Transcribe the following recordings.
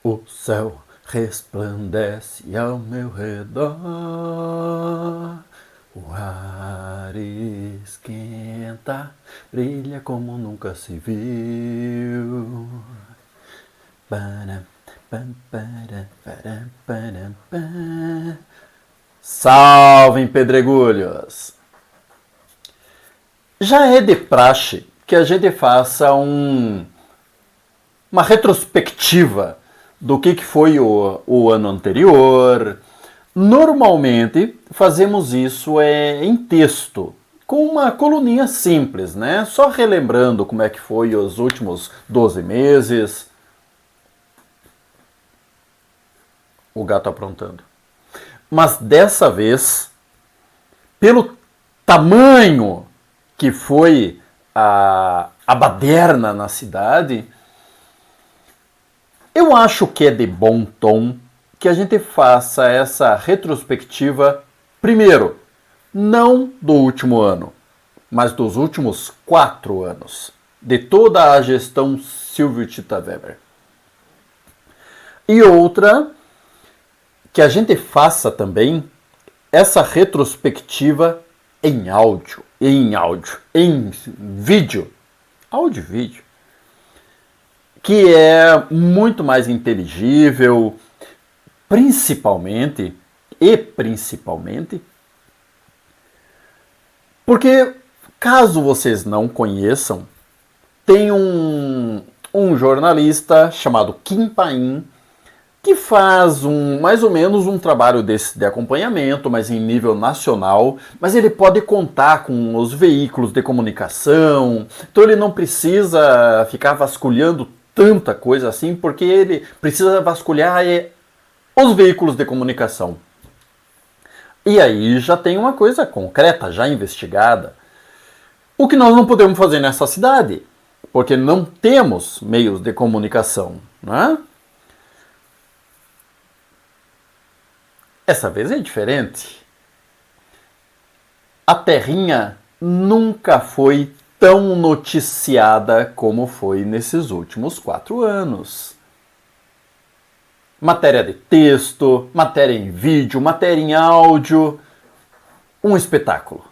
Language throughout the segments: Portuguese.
O céu resplandece ao meu redor, o ar esquenta, brilha como nunca se viu. Salve, pedregulhos! Já é de praxe que a gente faça uma retrospectiva do que foi o ano anterior. Normalmente fazemos isso em texto, com uma coluninha simples, né? Só relembrando como é que foi os últimos 12 meses. O gato aprontando. Mas dessa vez, pelo tamanho que foi a baderna na cidade, eu acho que é de bom tom que a gente faça essa retrospectiva, primeiro, não do último ano, mas dos últimos 4 anos, de toda a gestão Silvio Tita Weber. E outra, que a gente faça também essa retrospectiva em vídeo, áudio e vídeo, que é muito mais inteligível, principalmente, porque caso vocês não conheçam, tem um jornalista chamado Kim Paim que faz mais ou menos um trabalho desse de acompanhamento, mas em nível nacional, mas ele pode contar com os veículos de comunicação, então ele não precisa ficar vasculhando tanta coisa assim, porque ele precisa vasculhar os veículos de comunicação. E aí já tem uma coisa concreta, já investigada. O que nós não podemos fazer nessa cidade, porque não temos meios de comunicação, né? Essa vez é diferente. A Terrinha nunca foi tão noticiada como foi nesses últimos 4 anos. Matéria de texto, matéria em vídeo, matéria em áudio. Um espetáculo.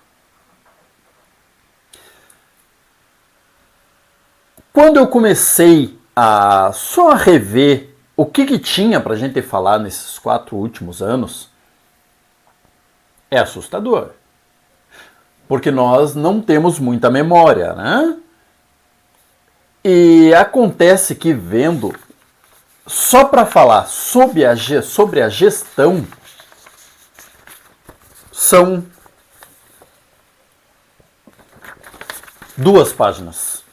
Quando eu comecei a só rever o que tinha pra gente falar nesses 4 últimos anos, é assustador. Porque nós não temos muita memória, né? E acontece que vendo, só para falar sobre a gestão, são 2 páginas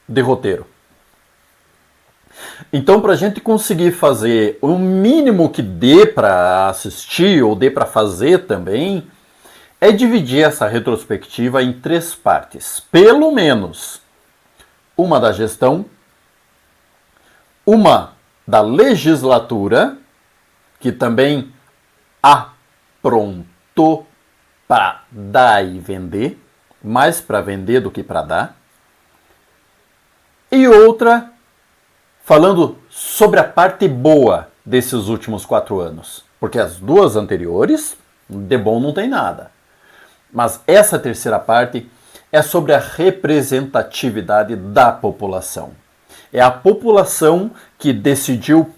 de roteiro. Então, para a gente conseguir fazer o mínimo que dê para assistir ou dê para fazer também, é dividir essa retrospectiva em 3 partes. Pelo menos uma da gestão, uma da legislatura, que também aprontou para dar e vender, mais para vender do que para dar, e outra falando sobre a parte boa desses últimos 4 anos, porque as 2 anteriores, de bom não tem nada. Mas essa terceira parte é sobre a representatividade da população. É a população que decidiu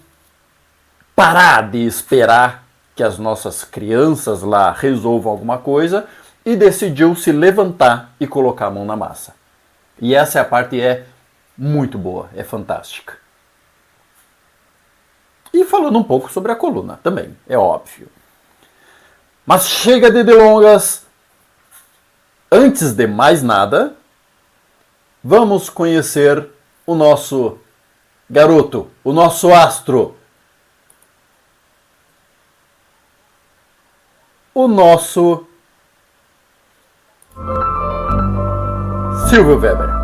parar de esperar que as nossas crianças lá resolvam alguma coisa e decidiu se levantar e colocar a mão na massa. E essa é a parte muito boa, é fantástica. E falando um pouco sobre a coluna também, é óbvio. Mas chega de delongas. Antes de mais nada, vamos conhecer o nosso garoto, o nosso astro. O nosso Silvio Weber.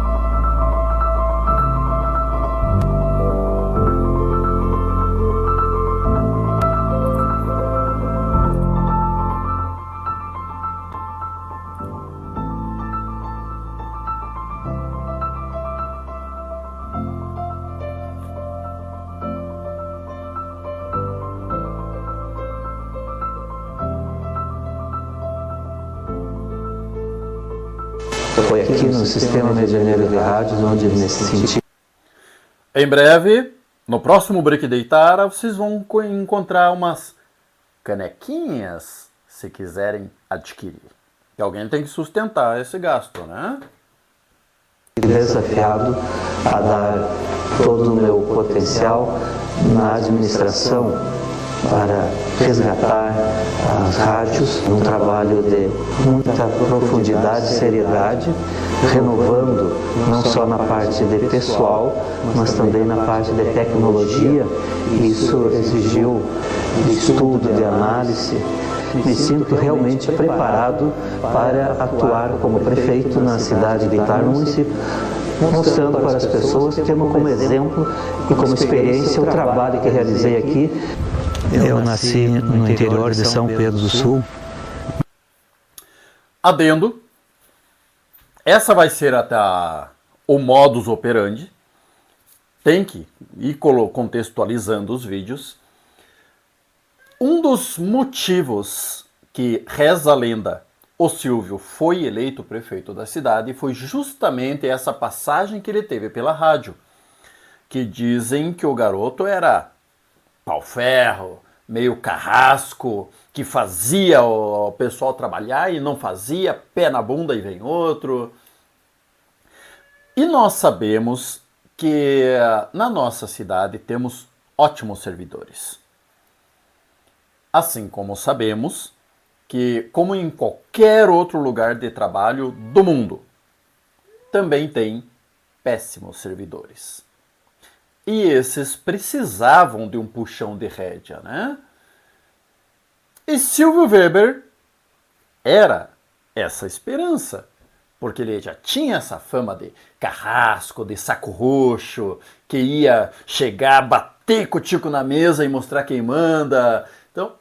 no Sistema Medianeiro de Rádios, onde nesse sentido... Em breve, no próximo Break Deitara, vocês vão encontrar umas canequinhas, se quiserem adquirir. E alguém tem que sustentar esse gasto, né? Desafiado a dar todo o meu potencial na administração para resgatar as rádios, um trabalho de muita profundidade e seriedade, renovando não só na parte de pessoal, mas também na parte de tecnologia. Isso exigiu de estudo, de análise. Me sinto realmente preparado para atuar como prefeito na cidade de Itar, no município, mostrando para as pessoas, tendo como exemplo e como experiência o trabalho que realizei aqui. Eu nasci no interior de São Pedro do Sul. Adendo. Essa vai ser até o modus operandi. Tem que ir contextualizando os vídeos. Um dos motivos que reza a lenda o Silvio foi eleito prefeito da cidade foi justamente essa passagem que ele teve pela rádio, que dizem que o garoto era pau-ferro, meio carrasco, que fazia o pessoal trabalhar e não fazia, pé na bunda e vem outro. E nós sabemos que na nossa cidade temos ótimos servidores. Assim como sabemos que, como em qualquer outro lugar de trabalho do mundo, também tem péssimos servidores. E esses precisavam de um puxão de rédea, né? E Silvio Weber era essa esperança, porque ele já tinha essa fama de carrasco, de saco roxo, que ia chegar, bater com o tico na mesa e mostrar quem manda. Então,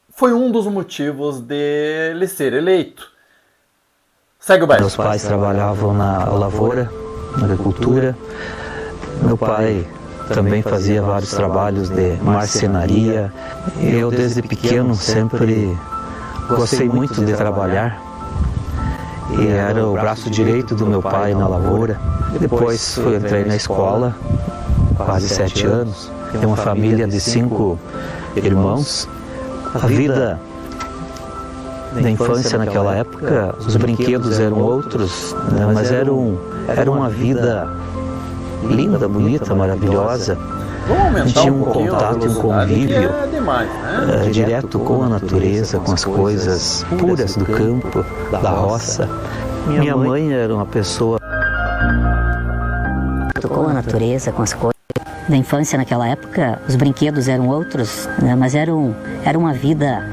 foi um dos motivos dele ser eleito. Segue o baile. Meus pais trabalhavam na lavoura, na agricultura. Meu pai também fazia vários trabalhos de marcenaria. Eu, desde pequeno, sempre gostei muito de trabalhar. E era o braço direito do meu pai na lavoura. Depois entrei na escola, quase 7 anos. Tenho uma família de 5 irmãos. A vida da infância naquela época, os brinquedos eram outros, né, mas era uma vida linda, bonita, maravilhosa. Tinha um contato e um convívio direto com a natureza, com as coisas puras do campo, da roça. Minha mãe era uma pessoa... Com a natureza, com as coisas da infância naquela época, os brinquedos eram outros, né, mas era uma vida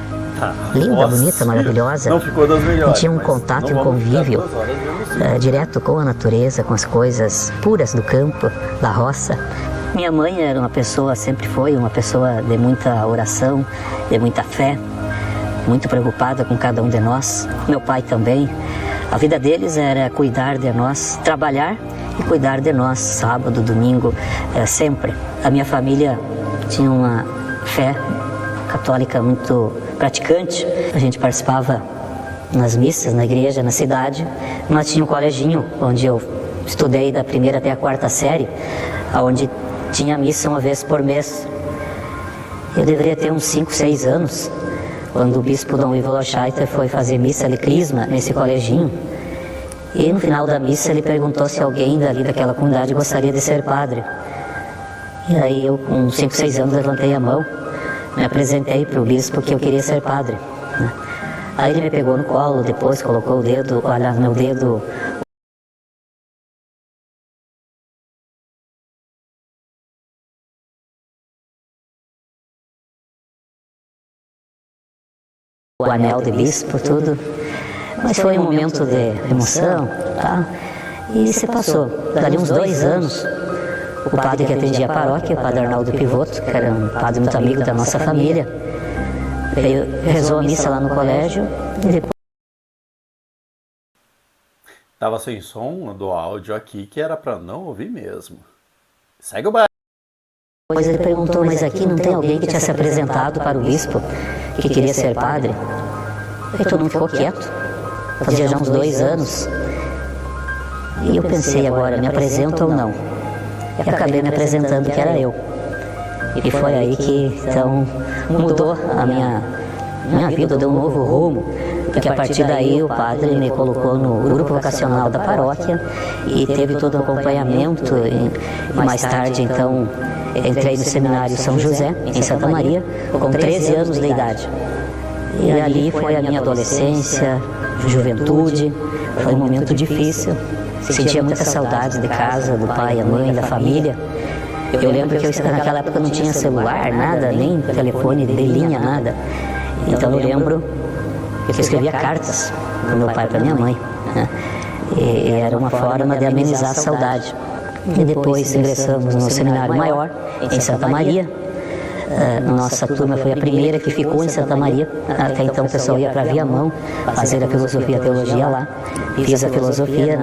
linda, bonita, maravilhosa. Não ficou das melhores. Tinha um contato e um convívio direto com a natureza, com as coisas puras do campo, da roça. Minha mãe era uma pessoa, sempre foi uma pessoa de muita oração, de muita fé, muito preocupada com cada um de nós. Meu pai também. A vida deles era cuidar de nós, trabalhar e cuidar de nós, sábado, domingo, sempre. A minha família tinha uma fé católica muito praticante. A gente participava nas missas, na igreja, na cidade. Nós tínhamos um coleginho onde eu estudei da 1ª até a 4ª série, onde tinha missa uma vez por mês. Eu deveria ter uns 5, 6 anos, quando o bispo Dom Ivo Lochaiter foi fazer missa de crisma nesse coleginho. E no final da missa ele perguntou se alguém dali daquela comunidade gostaria de ser padre. E aí eu, com 5, 6 anos, levantei a mão, me apresentei para o bispo que eu queria ser padre, né? Aí ele me pegou no colo, depois colocou o dedo, olha, meu dedo... o anel de bispo, tudo. Mas foi um momento de emoção, tá? E se passou. Dali uns 2 anos, o padre que atendia a paróquia, o padre Arnaldo Pivoto, que era um padre muito amigo da nossa família, veio, rezou a missa lá no colégio e depois... Tava sem som do áudio aqui, que era para não ouvir mesmo. Segue o baile. Depois ele perguntou, mas aqui não tem alguém que tinha se apresentado para o bispo, que queria ser padre? Aí todo mundo ficou quieto. Fazia já uns 2 anos. E eu pensei agora, me apresento ou não? E acabei me apresentando que era eu. E foi aí que então mudou a minha vida, deu um novo rumo, porque a partir daí o padre me colocou no grupo vocacional da paróquia e teve todo o acompanhamento e mais tarde então entrei no seminário São José, em Santa Maria, com 13 anos de idade. E ali foi a minha adolescência, juventude, foi um momento difícil, sentia muita saudade de casa, do pai, a mãe, da família. Eu lembro que naquela época não tinha celular, nada, nem telefone de linha, nada. Então eu lembro que eu escrevia cartas para meu pai e para minha mãe, né? E era uma forma de amenizar a saudade. E depois ingressamos no seminário maior, em Santa Maria. Nossa turma foi a primeira que ficou em Santa Maria. Até então o pessoal ia para Viamão fazer a filosofia e a teologia lá. Fiz a filosofia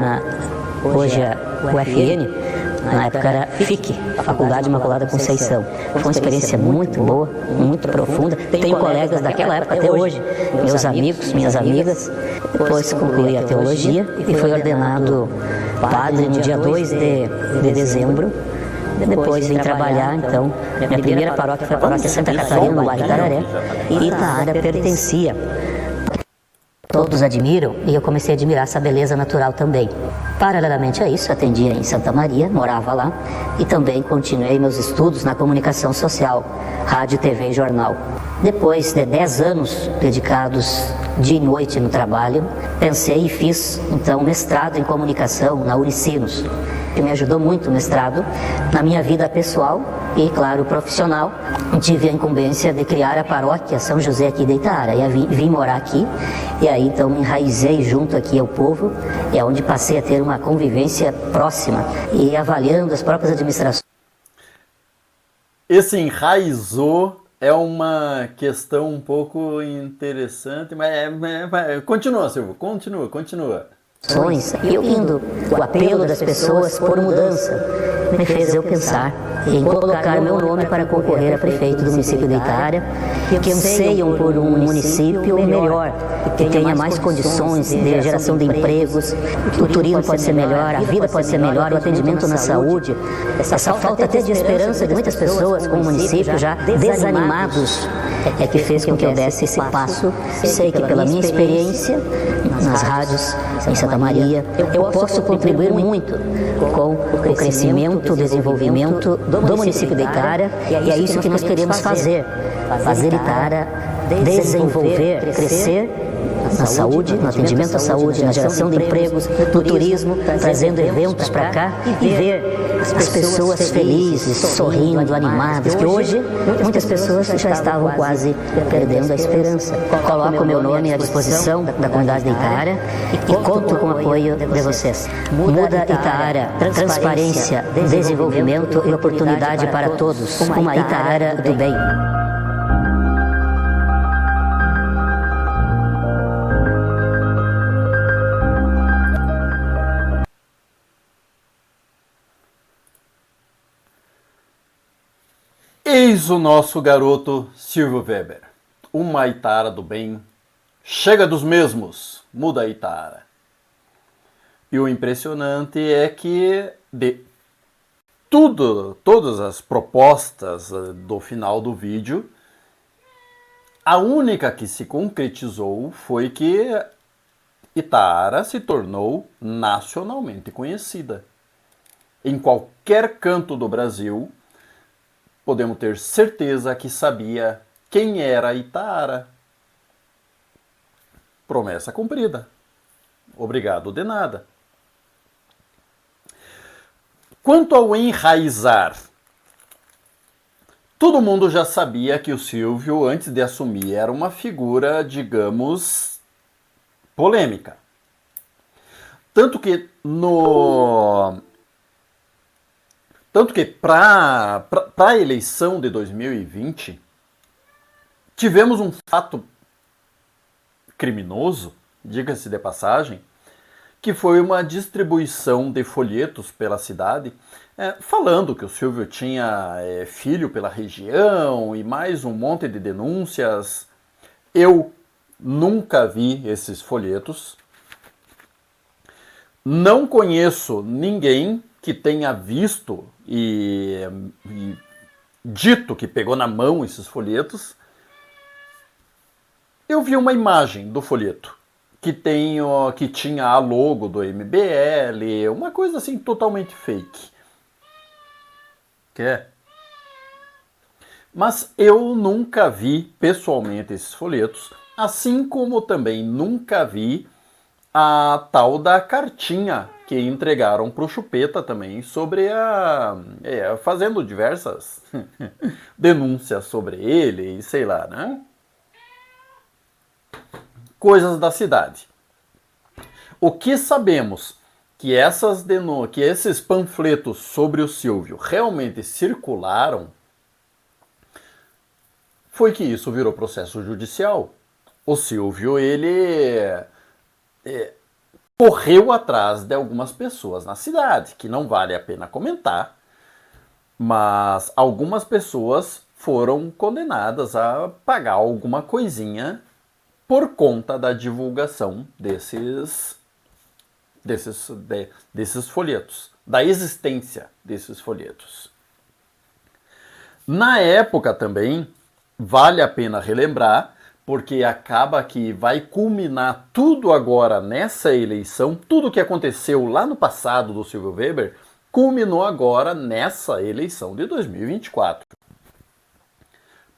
hoje é UFN. Na época era FIC, Faculdade Imaculada Conceição. Foi uma experiência muito boa, muito profunda. Tenho colegas daquela época até hoje, meus amigos, minhas amigas. Depois concluí a teologia e fui ordenado padre no dia 2 de dezembro. Depois vim trabalhar, então, minha primeira paróquia foi a paróquia Santa Catarina, no bairro Itararé, e Itaara pertencia. Todos admiram e eu comecei a admirar essa beleza natural também. Paralelamente a isso, atendia em Santa Maria, morava lá, e também continuei meus estudos na comunicação social, rádio, TV e jornal. Depois de 10 anos dedicados dia e noite no trabalho, pensei e fiz, então, mestrado em comunicação na Unicinos, que me ajudou muito o mestrado na minha vida pessoal e, claro, profissional. Tive a incumbência de criar a paróquia São José aqui de Itaara, e vim morar aqui, e aí então me enraizei junto aqui ao povo, é onde passei a ter uma convivência próxima e avaliando as próprias administrações. Esse enraizou é uma questão um pouco interessante, mas continua, Silvio, continua. E ouvindo o apelo das pessoas por mudança, me fez eu pensar em colocar meu nome para concorrer a prefeito do município de Itaara, que anseiam por um município melhor, que tenha mais condições de geração de empregos, o turismo pode ser melhor, a vida pode ser melhor, o atendimento na saúde. Essa falta até de esperança de muitas pessoas com o município já desanimados é que fez com que eu desse esse passo. Sei que pela minha experiência nas rádios em Santa Maria, eu posso contribuir muito com o crescimento, o desenvolvimento do município de Itaara, e é isso que nós queremos fazer Itaara desenvolver, crescer na saúde, no atendimento à saúde, na geração de empregos, no turismo, trazendo eventos para cá e ver as pessoas felizes, sorrindo, animadas, que hoje muitas pessoas já estavam quase perdendo a esperança. Coloco meu nome à disposição da comunidade de Itaara e conto com o apoio de vocês. Muda Itaara, transparência, desenvolvimento e oportunidade para todos. Uma Itaara do bem. Eis o nosso garoto Silvio Weber, uma Itaara do bem, chega dos mesmos, muda a Itaara. E o impressionante é que de todas as propostas do final do vídeo, a única que se concretizou foi que Itaara se tornou nacionalmente conhecida. Em qualquer canto do Brasil, podemos ter certeza que sabia quem era Itaara. Promessa cumprida. Obrigado de nada. Quanto ao enraizar, todo mundo já sabia que o Silvio, antes de assumir, era uma figura, digamos, polêmica. Tanto que para a eleição de 2020, tivemos um fato criminoso, diga-se de passagem, que foi uma distribuição de folhetos pela cidade, falando que o Silvio tinha filho pela região e mais um monte de denúncias. Eu nunca vi esses folhetos. Não conheço ninguém que tenha visto e dito que pegou na mão esses folhetos. Eu vi uma imagem do folheto que tinha a logo do MBL, uma coisa assim totalmente fake. Quer? Mas eu nunca vi pessoalmente esses folhetos, assim como também nunca vi a tal da cartinha que entregaram para o Chupeta também sobre fazendo diversas denúncias sobre ele e sei lá, né? Coisas da cidade. O que sabemos que que esses panfletos sobre o Silvio realmente circularam foi que isso virou processo judicial. O Silvio, ele correu atrás de algumas pessoas na cidade, que não vale a pena comentar, mas algumas pessoas foram condenadas a pagar alguma coisinha por conta da divulgação desses folhetos, da existência desses folhetos. Na época também, vale a pena relembrar, porque acaba que vai culminar tudo agora nessa eleição, tudo que aconteceu lá no passado do Silvio Weber, culminou agora nessa eleição de 2024.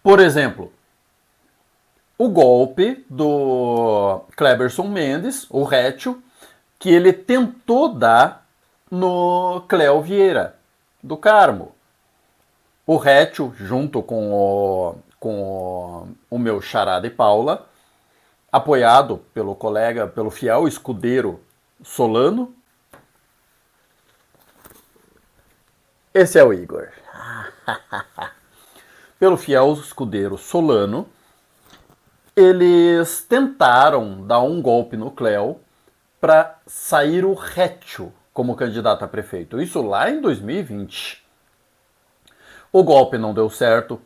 Por exemplo, o golpe do Cleberson Mendes, o Rétio, que ele tentou dar no Cléo Vieira, do Carmo. O Rétio, junto com o meu xará de Paula, apoiado pelo fiel escudeiro Solano. Esse é o Igor. Pelo fiel escudeiro Solano, eles tentaram dar um golpe no Cléo para sair o Rétio como candidato a prefeito. Isso lá em 2020. O golpe não deu certo.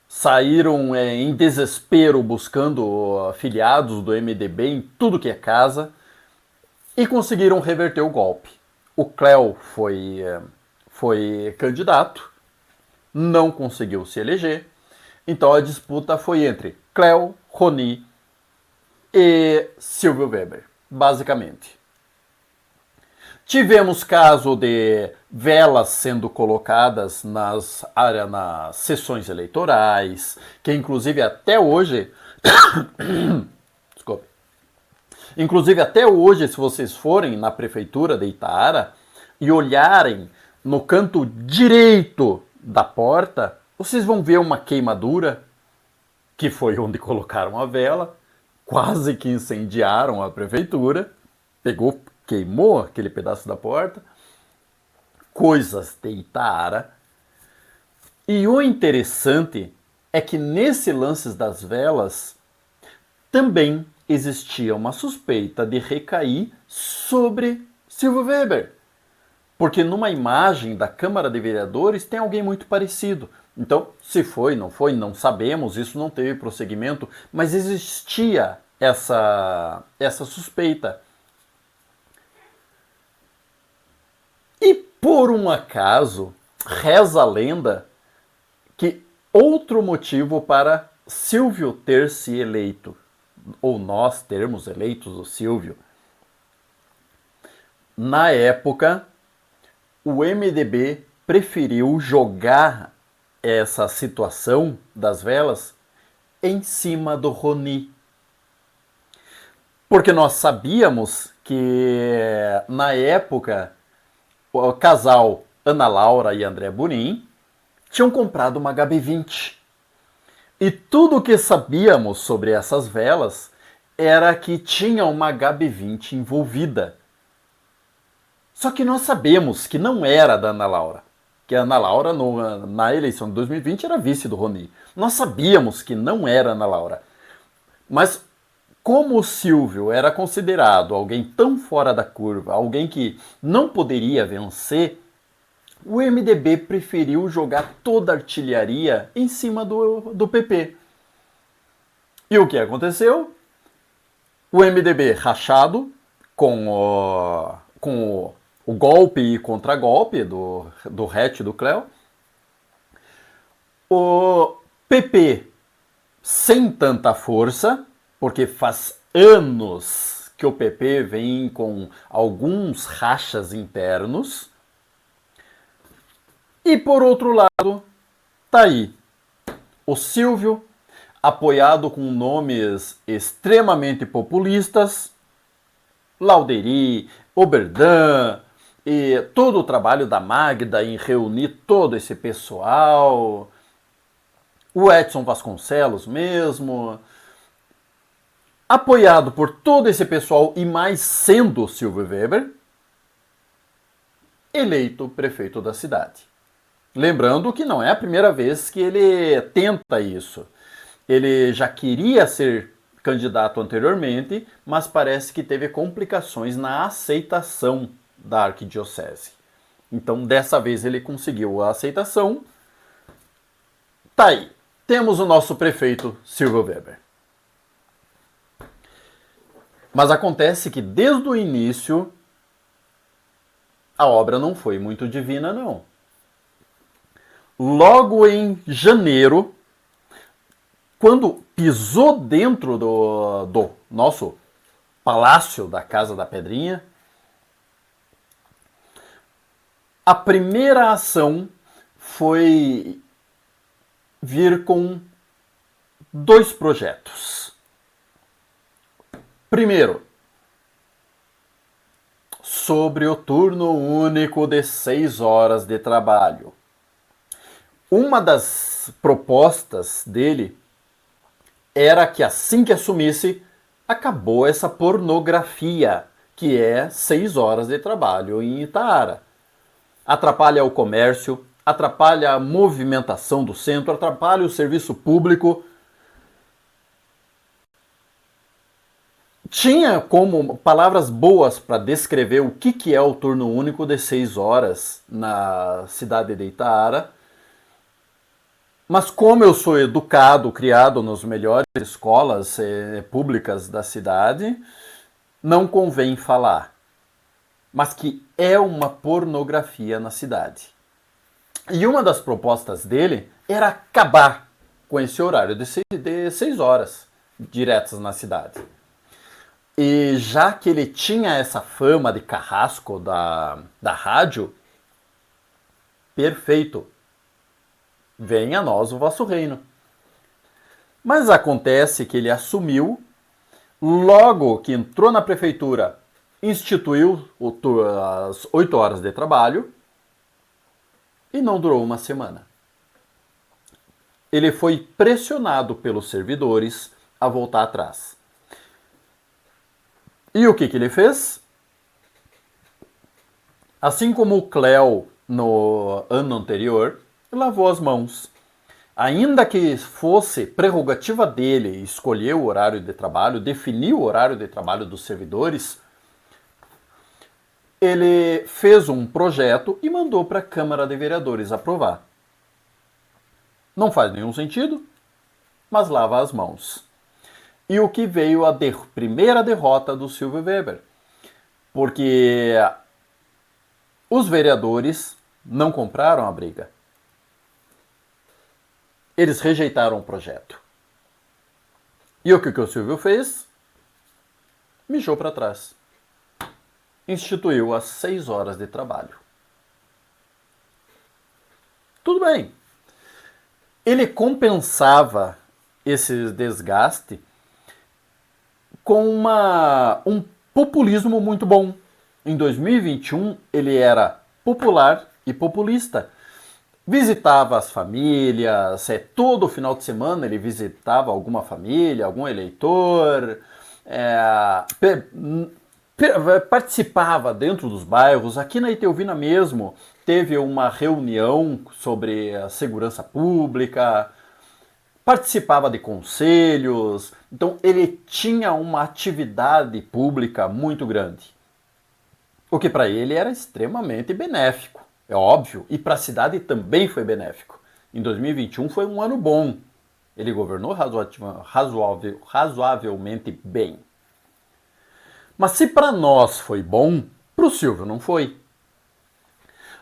Saíram em desespero buscando afiliados do MDB em tudo que é casa e conseguiram reverter o golpe. O Cléo foi candidato, não conseguiu se eleger, então a disputa foi entre Cléo, Roni e Silvio Weber, basicamente. Tivemos caso de velas sendo colocadas nas sessões eleitorais, que inclusive até hoje, desculpe, inclusive até hoje, se vocês forem na prefeitura de Itaara e olharem no canto direito da porta, vocês vão ver uma queimadura, que foi onde colocaram a vela, quase que incendiaram a prefeitura, queimou aquele pedaço da porta, coisas de Itaara. E o interessante é que nesse lance das velas também existia uma suspeita de recair sobre Silvio Weber. Porque numa imagem da Câmara de Vereadores tem alguém muito parecido. Então, se foi, não sabemos, isso não teve prosseguimento, mas existia essa suspeita. E por um acaso, reza a lenda que outro motivo para Silvio ter se eleito, ou nós termos eleitos o Silvio, na época, o MDB preferiu jogar essa situação das velas em cima do Roni. Porque nós sabíamos que, na época, o casal Ana Laura e André Burim tinham comprado uma HB20. E tudo o que sabíamos sobre essas velas era que tinha uma HB20 envolvida. Só que nós sabemos que não era da Ana Laura. Que a Ana Laura, na eleição de 2020, era vice do Roni. Nós sabíamos que não era Ana Laura. Mas como o Silvio era considerado alguém tão fora da curva, alguém que não poderia vencer, o MDB preferiu jogar toda a artilharia em cima do PP. E o que aconteceu? O MDB rachado com com o golpe e contragolpe do Hatch e do Cléo. O PP sem tanta força, porque faz anos que o PP vem com alguns rachas internos. E por outro lado, tá aí o Silvio, apoiado com nomes extremamente populistas, Lauderi, Oberdan, e todo o trabalho da Magda em reunir todo esse pessoal, o Edson Vasconcelos mesmo, apoiado por todo esse pessoal e mais sendo o Silvio Weber, eleito prefeito da cidade. Lembrando que não é a primeira vez que ele tenta isso. Ele já queria ser candidato anteriormente, mas parece que teve complicações na aceitação da arquidiocese. Então, dessa vez ele conseguiu a aceitação. Tá aí. Temos o nosso prefeito Silvio Weber. Mas acontece que desde o início a obra não foi muito divina, não. Logo em janeiro, quando pisou dentro do nosso palácio da Casa da Pedrinha, a primeira ação foi vir com 2 projetos. Primeiro, sobre o turno único de 6 horas de trabalho. Uma das propostas dele era que assim que assumisse, acabou essa pornografia, que é 6 horas de trabalho em Itaara. Atrapalha o comércio, atrapalha a movimentação do centro, atrapalha o serviço público. Tinha como palavras boas para descrever o que é o turno único de 6 horas na cidade de Itaara. Mas como eu sou educado, criado nas melhores escolas públicas da cidade, não convém falar. Mas que é uma pornografia na cidade. E uma das propostas dele era acabar com esse horário de 6 horas diretas na cidade. E já que ele tinha essa fama de carrasco da rádio, perfeito. Venha a nós o vosso reino. Mas acontece que ele assumiu, logo que entrou na prefeitura, instituiu as 8 horas de trabalho e não durou uma semana. Ele foi pressionado pelos servidores a voltar atrás. E o que ele fez? Assim como o Cléo no ano anterior, lavou as mãos. Ainda que fosse prerrogativa dele escolher o horário de trabalho, definir o horário de trabalho dos servidores, ele fez um projeto e mandou para a Câmara de Vereadores aprovar. Não faz nenhum sentido, mas lava as mãos. E o que veio a primeira derrota do Silvio Weber? Porque os vereadores não compraram a briga. Eles rejeitaram o projeto. E o que o Silvio fez? Mijou para trás. Instituiu as 6 horas de trabalho. Tudo bem. Ele compensava esse desgaste com um populismo muito bom. Em 2021, ele era popular e populista. Visitava as famílias, todo final de semana ele visitava alguma família, algum eleitor, participava dentro dos bairros. Aqui na Iteuvina mesmo teve uma reunião sobre a segurança pública, participava de conselhos, então ele tinha uma atividade pública muito grande. O que para ele era extremamente benéfico. É óbvio, e para a cidade também foi benéfico. Em 2021 foi um ano bom. Ele governou razoavelmente bem. Mas se para nós foi bom, para Para o Silvio não foi.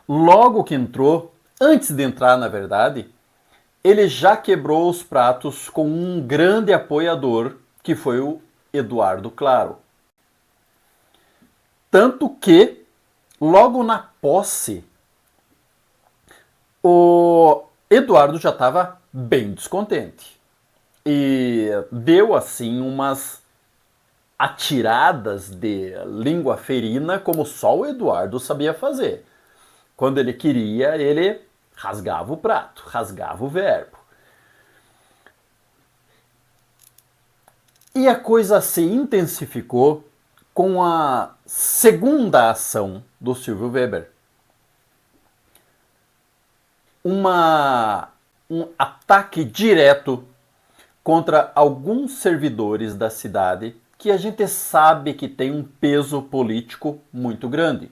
Logo que entrou, antes de entrar na verdade, ele já quebrou os pratos com um grande apoiador, que foi o Eduardo Claro. Tanto que, logo na posse, o Eduardo já estava bem descontente. E deu assim umas atiradas de língua ferina como só o Eduardo sabia fazer. Quando ele queria, ele rasgava o prato, rasgava o verbo. E a coisa se intensificou com a segunda ação do Silvio Weber. Um ataque direto contra alguns servidores da cidade que a gente sabe que tem um peso político muito grande.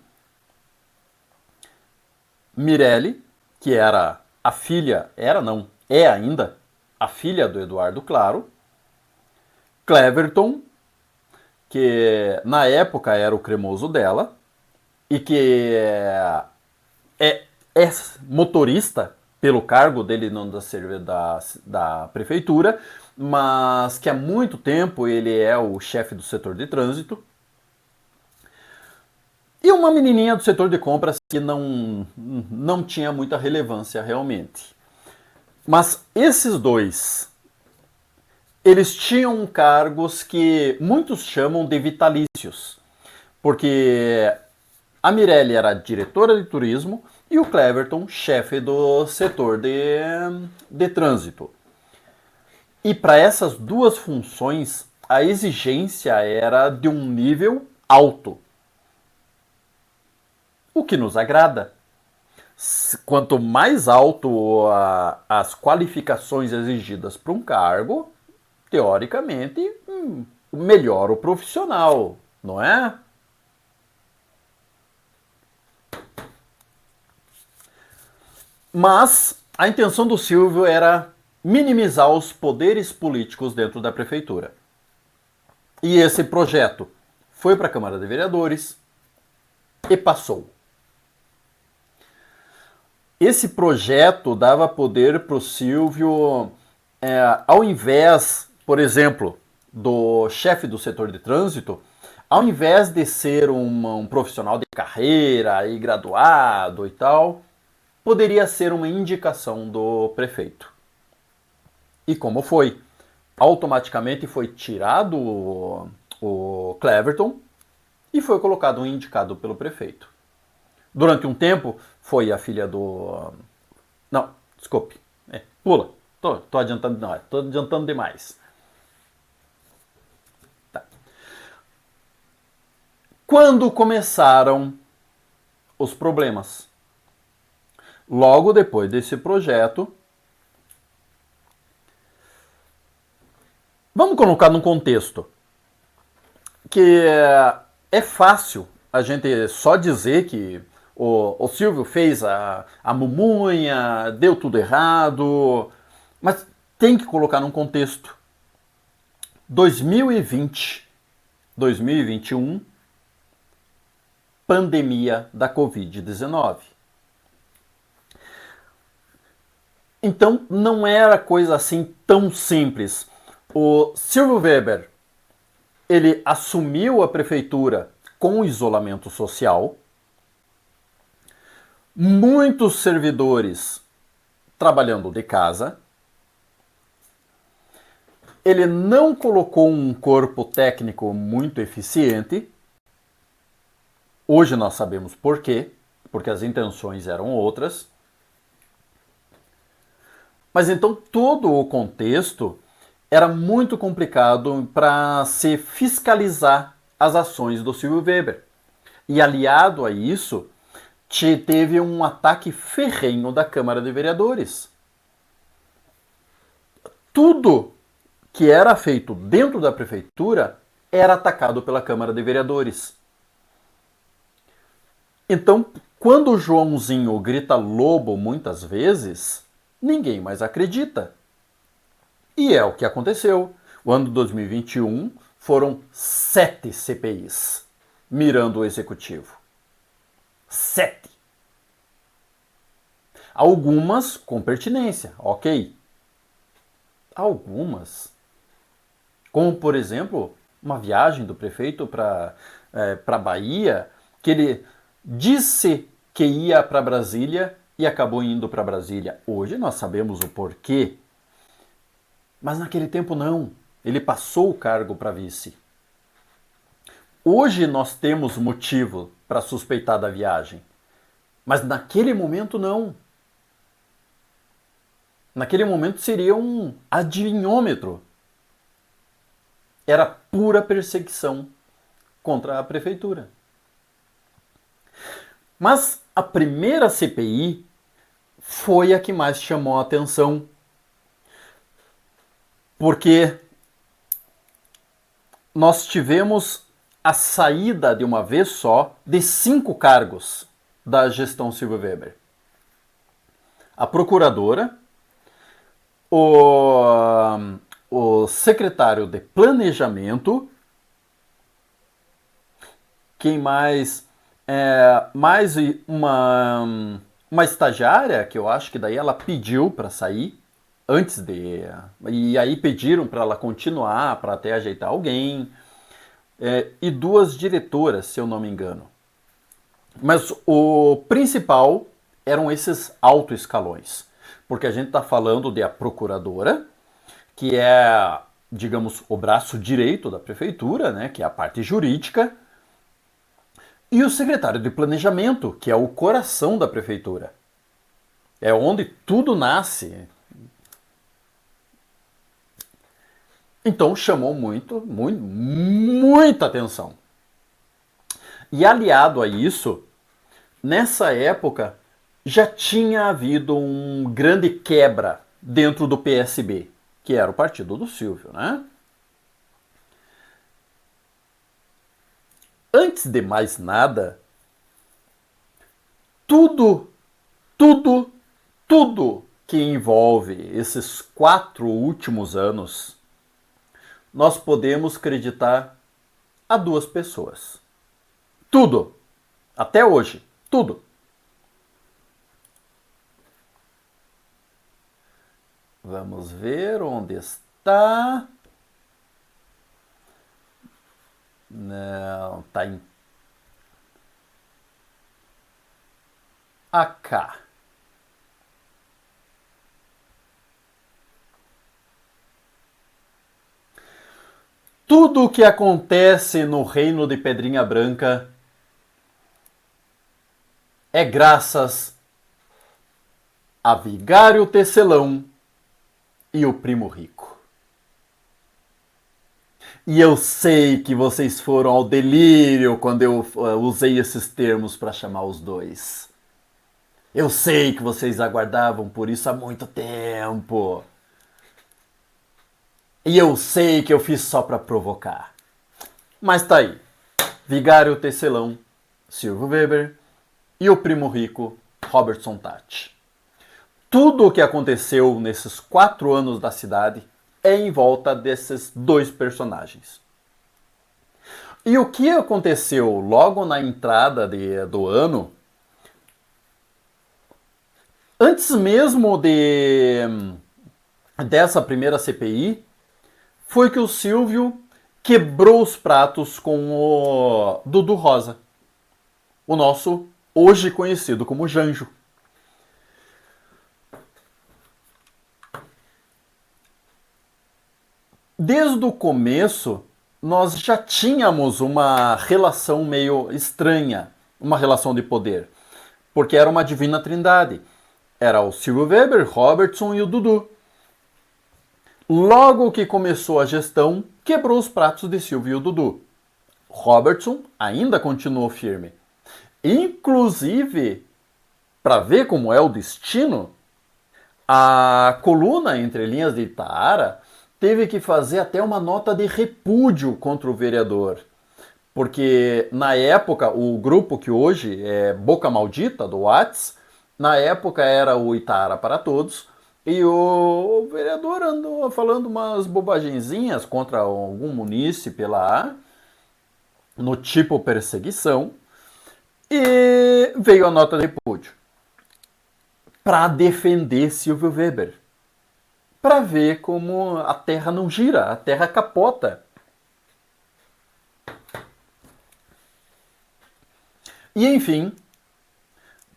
Mirelle, que era a filha, é ainda a filha do Eduardo Claro. Cleverton, que na época era o cremoso dela, e que é motorista pelo cargo dele não da prefeitura, mas que há muito tempo ele é o chefe do setor de trânsito. E uma menininha do setor de compras que não tinha muita relevância realmente. Mas esses dois, eles tinham cargos que muitos chamam de vitalícios, porque a Mirelle era diretora de turismo e o Cleverton, chefe do setor de trânsito. E para essas duas funções, a exigência era de um nível alto. O que nos agrada. Quanto mais alto as qualificações exigidas para um cargo, teoricamente, melhor o profissional, não é? Mas a intenção do Silvio era minimizar os poderes políticos dentro da prefeitura. E esse projeto foi para a Câmara de Vereadores e passou. Esse projeto dava poder para o Silvio, ao invés, por exemplo, do chefe do setor de trânsito, ao invés de ser um profissional de carreira e graduado e tal, poderia ser uma indicação do prefeito. E como foi? Automaticamente foi tirado o Cleverton e foi colocado um indicado pelo prefeito. Durante um tempo, foi a filha do... Não, desculpe. Pula. Tô adiantando, não, tô adiantando demais. Tá. Quando começaram os problemas? Logo depois desse projeto, vamos colocar num contexto que é fácil a gente só dizer que o Silvio fez a mumunha, deu tudo errado, mas tem que colocar num contexto. 2020, 2021, pandemia da Covid-19. Então não era coisa assim tão simples. O Silvio Weber, ele assumiu a prefeitura com isolamento social. Muitos servidores trabalhando de casa. Ele não colocou um corpo técnico muito eficiente. Hoje nós sabemos por quê, porque as intenções eram outras. Mas então todo o contexto era muito complicado para se fiscalizar as ações do Silvio Weber. E aliado a isso, teve um ataque ferrenho da Câmara de Vereadores. Tudo que era feito dentro da prefeitura era atacado pela Câmara de Vereadores. Então, quando o Joãozinho grita lobo muitas vezes, ninguém mais acredita. E é o que aconteceu. O ano de 2021 foram 7 CPIs mirando o executivo. 7. Algumas com pertinência, ok. Algumas, como por exemplo, uma viagem do prefeito para Bahia, que ele disse que ia para Brasília e acabou indo para Brasília. Hoje nós sabemos o porquê, mas naquele tempo não. Ele passou o cargo para vice. Hoje nós temos motivo para suspeitar da viagem, mas naquele momento não. Naquele momento seria um adivinhômetro. Era pura perseguição contra a prefeitura. Mas a primeira CPI foi a que mais chamou a atenção, porque nós tivemos a saída de uma vez só de 5 cargos da gestão Silvio Weber. A procuradora, o secretário de planejamento, quem mais? Mais uma estagiária, que eu acho que daí ela pediu para sair, antes de... E aí pediram para ela continuar, para até ajeitar alguém. E 2 diretoras, se eu não me engano. Mas o principal eram esses altos escalões. Porque a gente está falando de a procuradora, que é, digamos, o braço direito da prefeitura, né, que é a parte jurídica, e o secretário de planejamento, que é o coração da prefeitura. É onde tudo nasce. Então chamou muita atenção. E aliado a isso, nessa época já tinha havido um grande quebra dentro do PSB, que era o partido do Silvio, né? Antes de mais nada, tudo que envolve esses 4 últimos anos, nós podemos acreditar a 2 pessoas. Tudo. Até hoje. Tudo. Vamos ver onde está. Não, está em AK. Tudo o que acontece no reino de Pedrinha Branca é graças a Vigário Tecelão e o Primo Rico. E eu sei que vocês foram ao delírio quando eu usei esses termos para chamar os dois. Eu sei que vocês aguardavam por isso há muito tempo. E eu sei que eu fiz só para provocar. Mas tá aí. Vigário Tecelão, Silvio Weber e o Primo Rico, Robertson Tati. Tudo o que aconteceu nesses 4 anos da cidade é em volta desses 2 personagens. E o que aconteceu logo na entrada do ano, antes mesmo dessa primeira CPI, foi que o Silvio quebrou os pratos com o Dudu Rosa, o nosso hoje conhecido como Janjo. Desde o começo, nós já tínhamos uma relação meio estranha, uma relação de poder, porque era uma divina trindade. Era o Silvio Weber, Robertson e o Dudu. Logo que começou a gestão, quebrou os pratos de Silvio e o Dudu. Robertson ainda continuou firme. Inclusive, para ver como é o destino, a coluna Entre Linhas de Itaara teve que fazer até uma nota de repúdio contra o vereador. Porque, na época, o grupo que hoje é Boca Maldita, do Whats, na época era o Itaara para Todos, e o vereador andou falando umas bobagenzinhas contra algum munícipe lá, no tipo perseguição, E veio a nota de repúdio para defender Silvio Weber, para ver como a Terra não gira, a Terra capota. E enfim,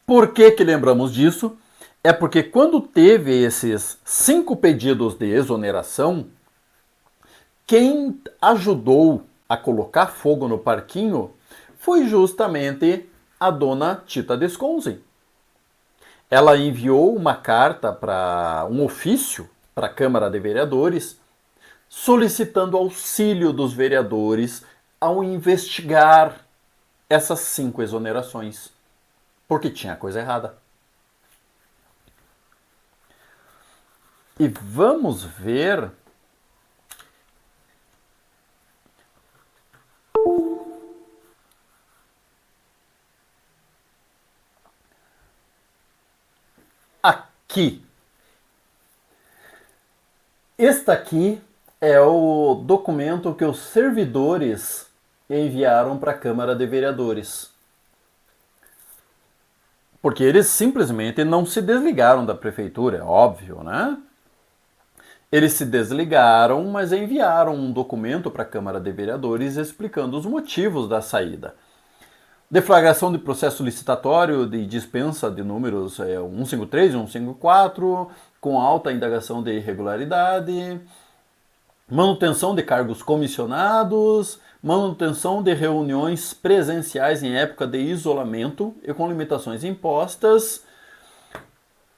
por que lembramos disso? É porque quando teve esses 5 pedidos de exoneração, quem ajudou a colocar fogo no parquinho foi justamente a dona Tita Desconze. Ela enviou uma carta para um ofício para a Câmara de Vereadores solicitando auxílio dos vereadores ao investigar essas 5 exonerações, porque tinha coisa errada. E vamos ver aqui. Este aqui é o documento que os servidores enviaram para a Câmara de Vereadores. Porque eles simplesmente não se desligaram da prefeitura, é óbvio, né? Eles se desligaram, mas enviaram um documento para a Câmara de Vereadores explicando os motivos da saída. Deflagração de processo licitatório de dispensa de números 153 e 154, com alta indagação de irregularidade, manutenção de cargos comissionados, manutenção de reuniões presenciais em época de isolamento e com limitações impostas,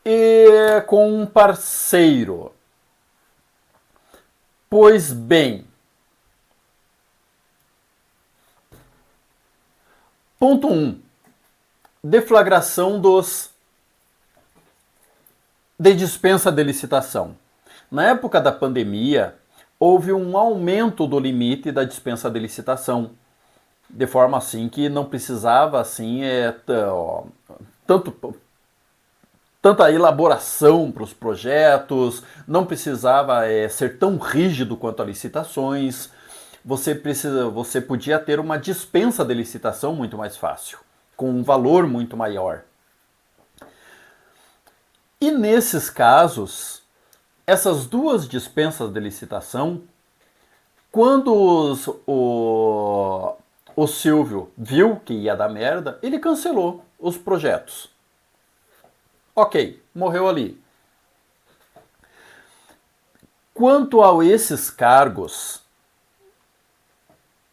e com um parceiro. Pois bem, ponto 1. Deflagração de dispensa de licitação. Na época da pandemia, houve um aumento do limite da dispensa de licitação, de forma assim que não precisava assim tanta elaboração para os projetos, não precisava ser tão rígido quanto a licitações. Você podia ter uma dispensa de licitação muito mais fácil, com um valor muito maior. E nesses casos, essas 2 dispensas de licitação, quando o Silvio viu que ia dar merda, ele cancelou os projetos. Ok, morreu ali. Quanto a esses cargos,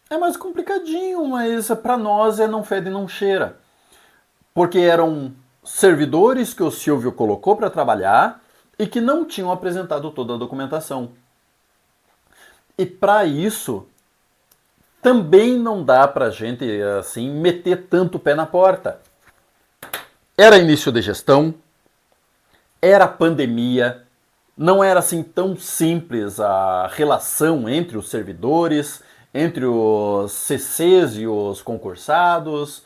é mais complicadinho, mas para nós é não fede não cheira. Porque eram servidores que o Silvio colocou para trabalhar e que não tinham apresentado toda a documentação. E para isso, também não dá para a gente assim meter tanto o pé na porta. Era início de gestão, era pandemia, não era assim tão simples a relação entre os servidores, entre os CCs e os concursados.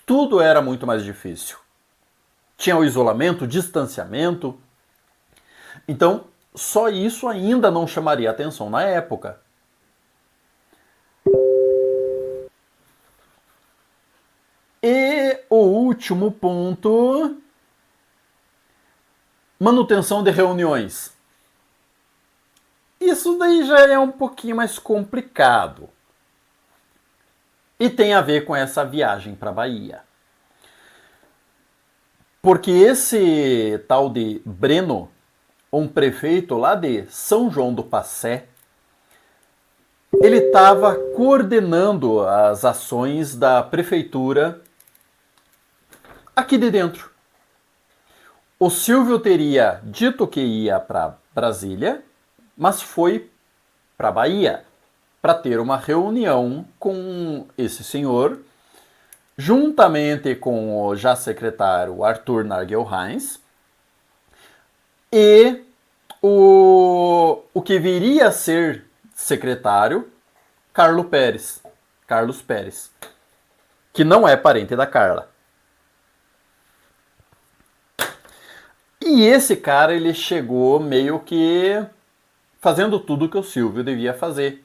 Tudo era muito mais difícil. Tinha o isolamento, o distanciamento. Então, só isso ainda não chamaria atenção na época. E o último ponto: manutenção de reuniões. Isso daí já é um pouquinho mais complicado. E tem a ver com essa viagem para a Bahia. Porque esse tal de Breno, um prefeito lá de São João do Passé, ele estava coordenando as ações da prefeitura aqui de dentro. O Silvio teria dito que ia para Brasília, mas foi para Bahia para ter uma reunião com esse senhor, juntamente com o já secretário Arthur Narguel Heinz, e o que viria a ser secretário, Carlos Pérez, que não é parente da Carla. E esse cara, ele chegou meio que fazendo tudo que o Silvio devia fazer.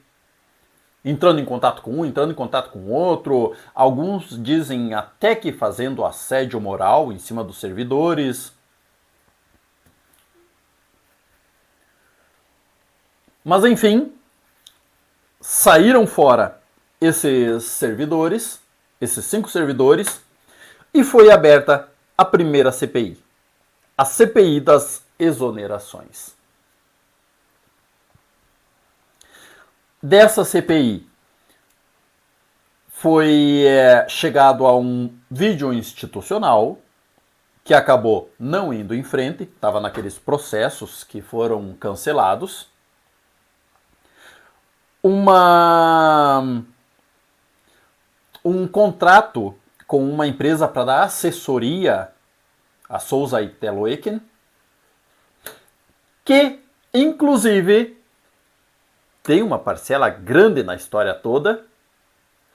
entrando em contato com um, entrando em contato com outro. Alguns dizem até que fazendo assédio moral em cima dos servidores. Mas enfim, saíram fora esses servidores, esses 5 servidores, e foi aberta a primeira CPI, a CPI das exonerações. Dessa CPI foi chegado a um vídeo institucional que acabou não indo em frente, estava naqueles processos que foram cancelados. Um contrato com uma empresa para dar assessoria a Souza Iteloeken, que inclusive tem uma parcela grande na história toda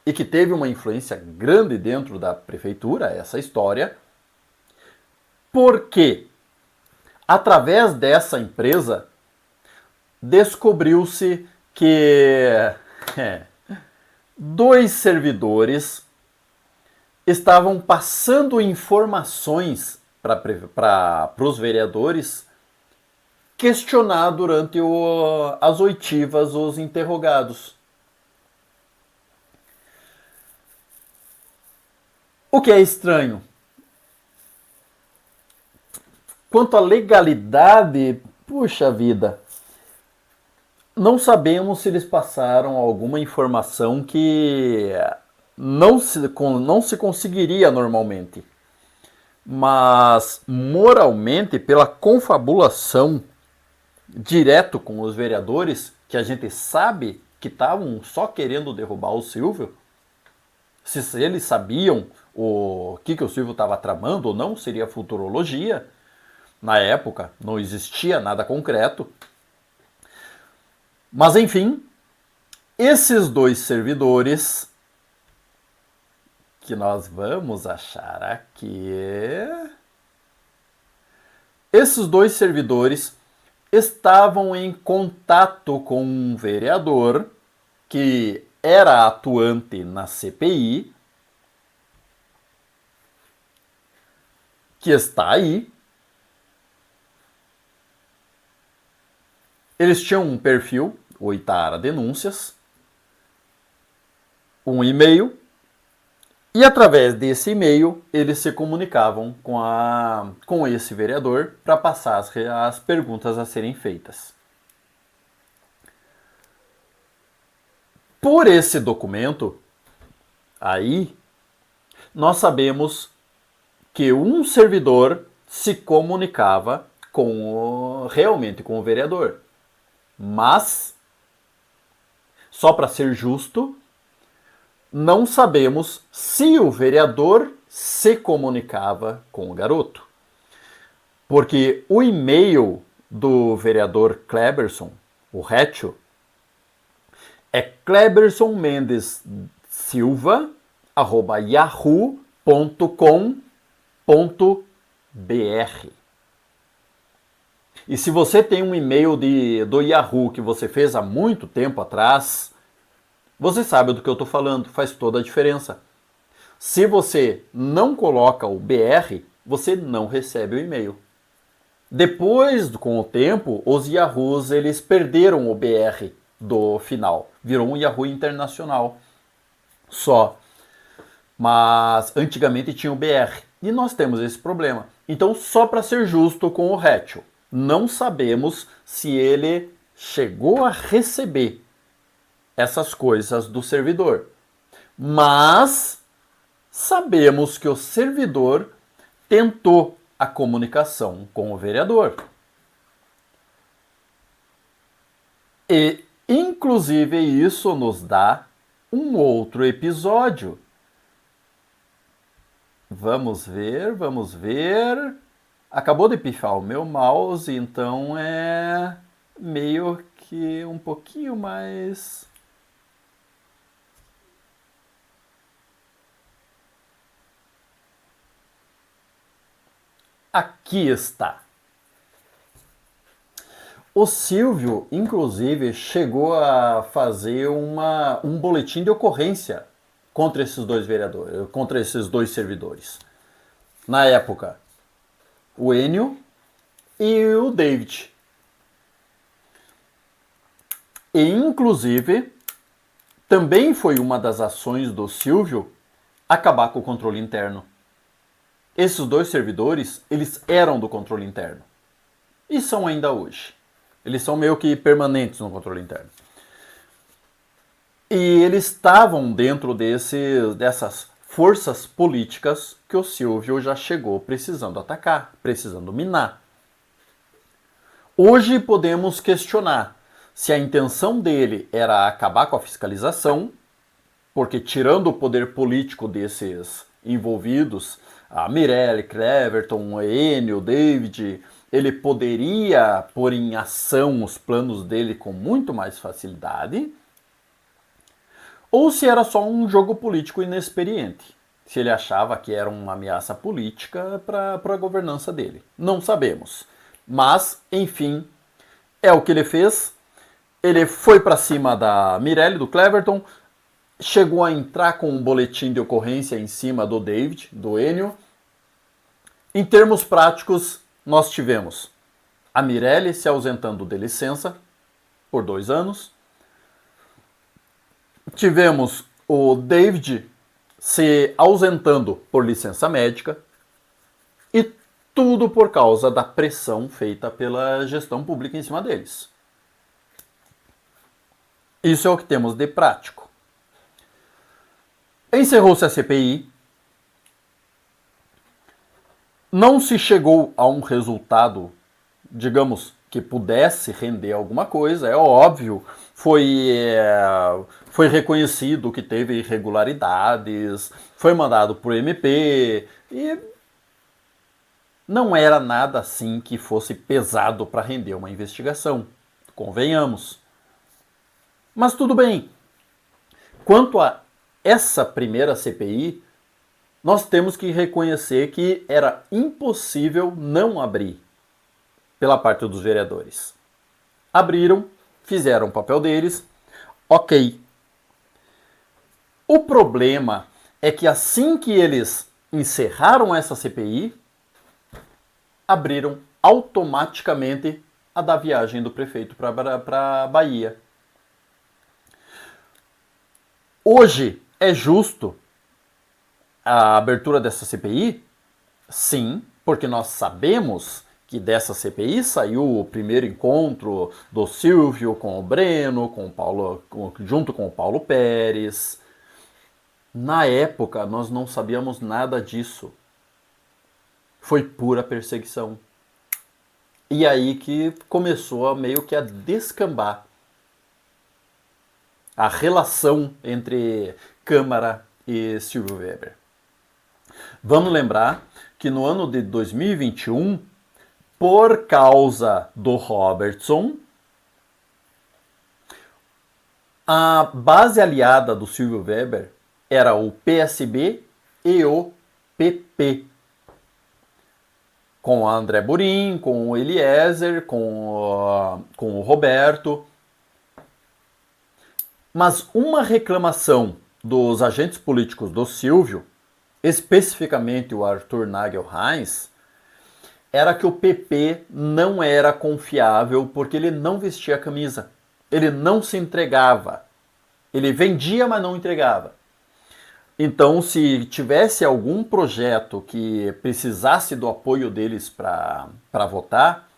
e que teve uma influência grande dentro da prefeitura, essa história, porque através dessa empresa descobriu-se que 2 servidores estavam passando informações para os vereadores questionar durante as oitivas os interrogados. O que é estranho? Quanto à legalidade, puxa vida, não sabemos se eles passaram alguma informação que não se conseguiria normalmente. Mas, moralmente, pela confabulação direto com os vereadores, que a gente sabe que estavam só querendo derrubar o Silvio, se eles sabiam o que o Silvio estava tramando ou não, seria futurologia. Na época, não existia nada concreto. Mas, enfim, esses 2 servidores, que nós vamos achar aqui, esses 2 servidores estavam em contato com um vereador que era atuante na CPI, que está aí. Eles tinham um perfil, o Itara Denúncias, um e-mail, e através desse e-mail eles se comunicavam com esse vereador para passar as perguntas a serem feitas. Por esse documento aí, nós sabemos que um servidor se comunicava realmente com o vereador. Mas, só para ser justo, não sabemos se o vereador se comunicava com o garoto. Porque o e-mail do vereador Kleberson, o Rétio, é klebersonmendes.yahoo.com.br. E se você tem um e-mail do Yahoo que você fez há muito tempo atrás, você sabe do que eu estou falando, faz toda a diferença. Se você não coloca o BR, você não recebe o e-mail. Depois, com o tempo, os Yahoos eles perderam o BR do final. Virou um Yahoo internacional só. Mas antigamente tinha o BR. E nós temos esse problema. Então, só para ser justo com o Rétio, não sabemos se ele chegou a receber essas coisas do servidor. Mas sabemos que o servidor tentou a comunicação com o vereador. E, inclusive, isso nos dá um outro episódio. Vamos ver, vamos ver. Acabou de pifar o meu mouse, então é meio que um pouquinho mais... Aqui está. O Silvio, inclusive, chegou a fazer um boletim de ocorrência contra esses dois vereadores, contra esses dois servidores. Na época, o Enio e o David. E, inclusive, também foi uma das ações do Silvio acabar com o controle interno. Esses dois servidores, eles eram do controle interno. E são ainda hoje. Eles são meio que permanentes no controle interno. E eles estavam dentro dessas forças políticas que o Silvio já chegou precisando atacar, precisando minar. Hoje podemos questionar se a intenção dele era acabar com a fiscalização, porque tirando o poder político desses envolvidos, a Mirelle, Cleverton, o Enio, o David, ele poderia pôr em ação os planos dele com muito mais facilidade, ou se era só um jogo político inexperiente, se ele achava que era uma ameaça política para a governança dele. Não sabemos. Mas, enfim, é o que ele fez. Ele foi para cima da Mirelle, do Cleverton, chegou a entrar com um boletim de ocorrência em cima do David, do Enio. Em termos práticos, nós tivemos a Mirelle se ausentando de licença por 2 anos. Tivemos o David se ausentando por licença médica. E tudo por causa da pressão feita pela gestão pública em cima deles. Isso é o que temos de prático. Encerrou-se a CPI. Não se chegou a um resultado, digamos, que pudesse render alguma coisa. É óbvio, foi reconhecido que teve irregularidades, foi mandado para o MP e não era nada assim que fosse pesado para render uma investigação, convenhamos. Mas tudo bem. Quanto a essa primeira CPI, nós temos que reconhecer que era impossível não abrir pela parte dos vereadores. Abriram, fizeram o papel deles, ok. O problema é que assim que eles encerraram essa CPI, abriram automaticamente a da viagem do prefeito para a Bahia. Hoje é justo a abertura dessa CPI? Sim, porque nós sabemos que dessa CPI saiu o primeiro encontro do Silvio com o Breno, com o Paulo, junto com o Paulo Pérez. Na época, nós não sabíamos nada disso. Foi pura perseguição. E aí que começou meio que a descambar a relação entre Câmara e Silvio Weber. Vamos lembrar que no ano de 2021, por causa do Robertson, a base aliada do Silvio Weber era o PSB e o PP. Com o André Burin, com o Eliezer, com o Roberto. Mas uma reclamação dos agentes políticos do Silvio, especificamente o Arthur Nagel-Heinz, era que o PP não era confiável porque ele não vestia a camisa. Ele não se entregava. Ele vendia, mas não entregava. Então, se tivesse algum projeto que precisasse do apoio deles para votar,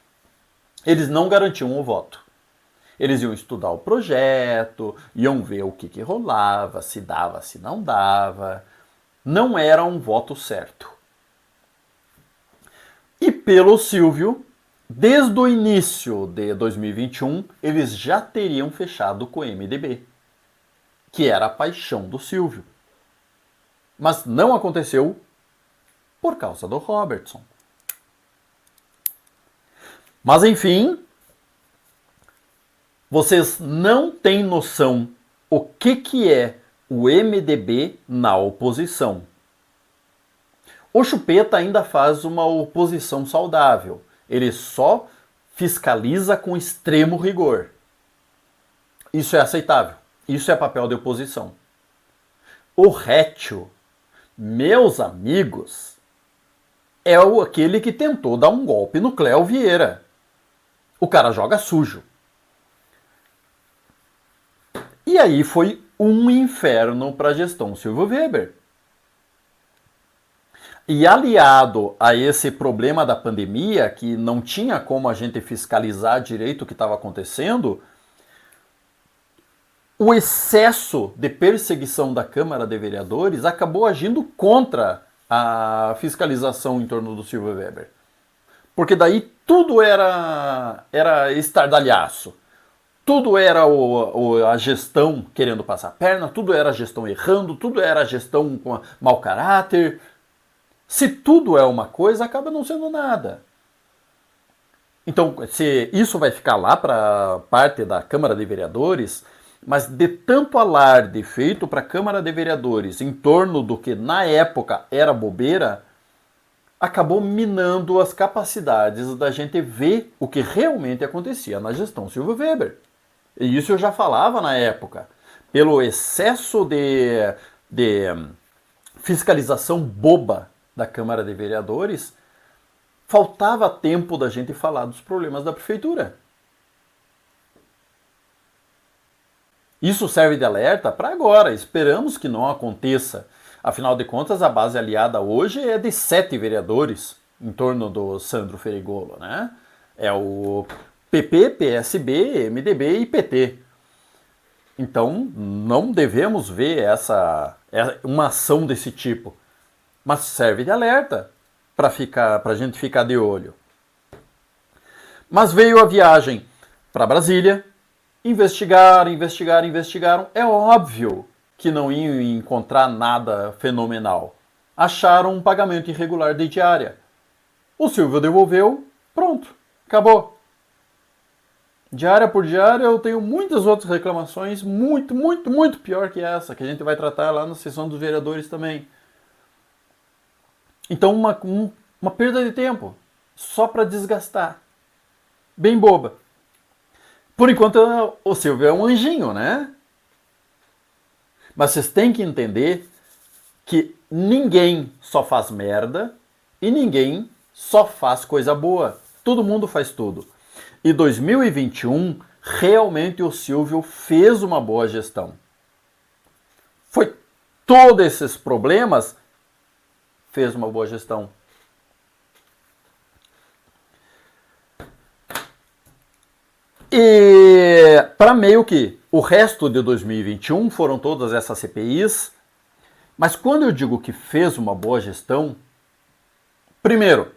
eles não garantiam o voto. Eles iam estudar o projeto, iam ver o que rolava, se dava, se não dava. Não era um voto certo. E pelo Silvio, desde o início de 2021, eles já teriam fechado com o MDB, que era a paixão do Silvio. Mas não aconteceu por causa do Robertson. Mas enfim, vocês não têm noção o que é o MDB na oposição. O Chupeta ainda faz uma oposição saudável. Ele só fiscaliza com extremo rigor. Isso é aceitável. Isso é papel de oposição. O rétio, meus amigos, é aquele que tentou dar um golpe no Cléo Vieira. O cara joga sujo. E aí foi um inferno para a gestão Silvio Weber. E aliado a esse problema da pandemia, que não tinha como a gente fiscalizar direito o que estava acontecendo, o excesso de perseguição da Câmara de Vereadores acabou agindo contra a fiscalização em torno do Silvio Weber. Porque daí tudo era estardalhaço. Tudo era a gestão querendo passar a perna, tudo era a gestão errando, tudo era a gestão com mau caráter. Se tudo é uma coisa, acaba não sendo nada. Então, se isso vai ficar lá para parte da Câmara de Vereadores, mas de tanto alarde feito para a Câmara de Vereadores em torno do que na época era bobeira, acabou minando as capacidades da gente ver o que realmente acontecia na gestão Silvio Weber. E isso eu já falava na época. Pelo excesso de fiscalização boba da Câmara de Vereadores, faltava tempo da gente falar dos problemas da prefeitura. Isso serve de alerta para agora. Esperamos que não aconteça. Afinal de contas, a base aliada hoje é de 7 vereadores em torno do Sandro Ferigolo, né? É o PP, PSB, MDB e PT. Então, não devemos ver uma ação desse tipo. Mas serve de alerta para a gente ficar de olho. Mas veio a viagem para Brasília, investigaram. É óbvio que não iam encontrar nada fenomenal. Acharam um pagamento irregular de diária. O Silvio devolveu, pronto, acabou. Diária por diária eu tenho muitas outras reclamações, muito pior que essa, que a gente vai tratar lá na sessão dos vereadores também. Então uma perda de tempo, só para desgastar. Bem boba. Por enquanto o Silvio é um anjinho, né? Mas vocês têm que entender que ninguém só faz merda e ninguém só faz coisa boa. Todo mundo faz tudo. E 2021, realmente o Silvio fez uma boa gestão. Foi todos esses problemas, fez uma boa gestão. E para meio que o resto de 2021 foram todas essas CPIs, mas quando eu digo que fez uma boa gestão, primeiro,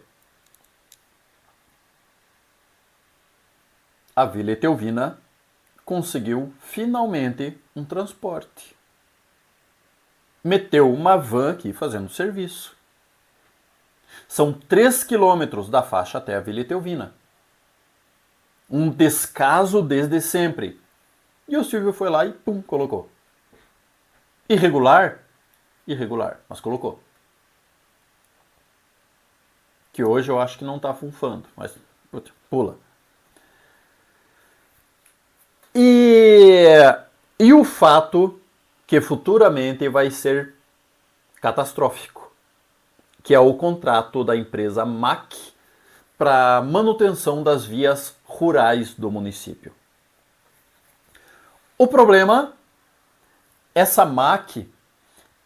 a Vila Etelvina conseguiu finalmente um transporte. Meteu uma van aqui fazendo serviço. São 3 quilômetros da faixa até a Vila Etelvina. Um descaso desde sempre. E o Silvio foi lá e pum, colocou. Irregular? Irregular, mas colocou. Que hoje eu acho que não está funfando, mas pula. E o fato que futuramente vai ser catastrófico, que é o contrato da empresa MAC para manutenção das vias rurais do município. O problema, essa MAC,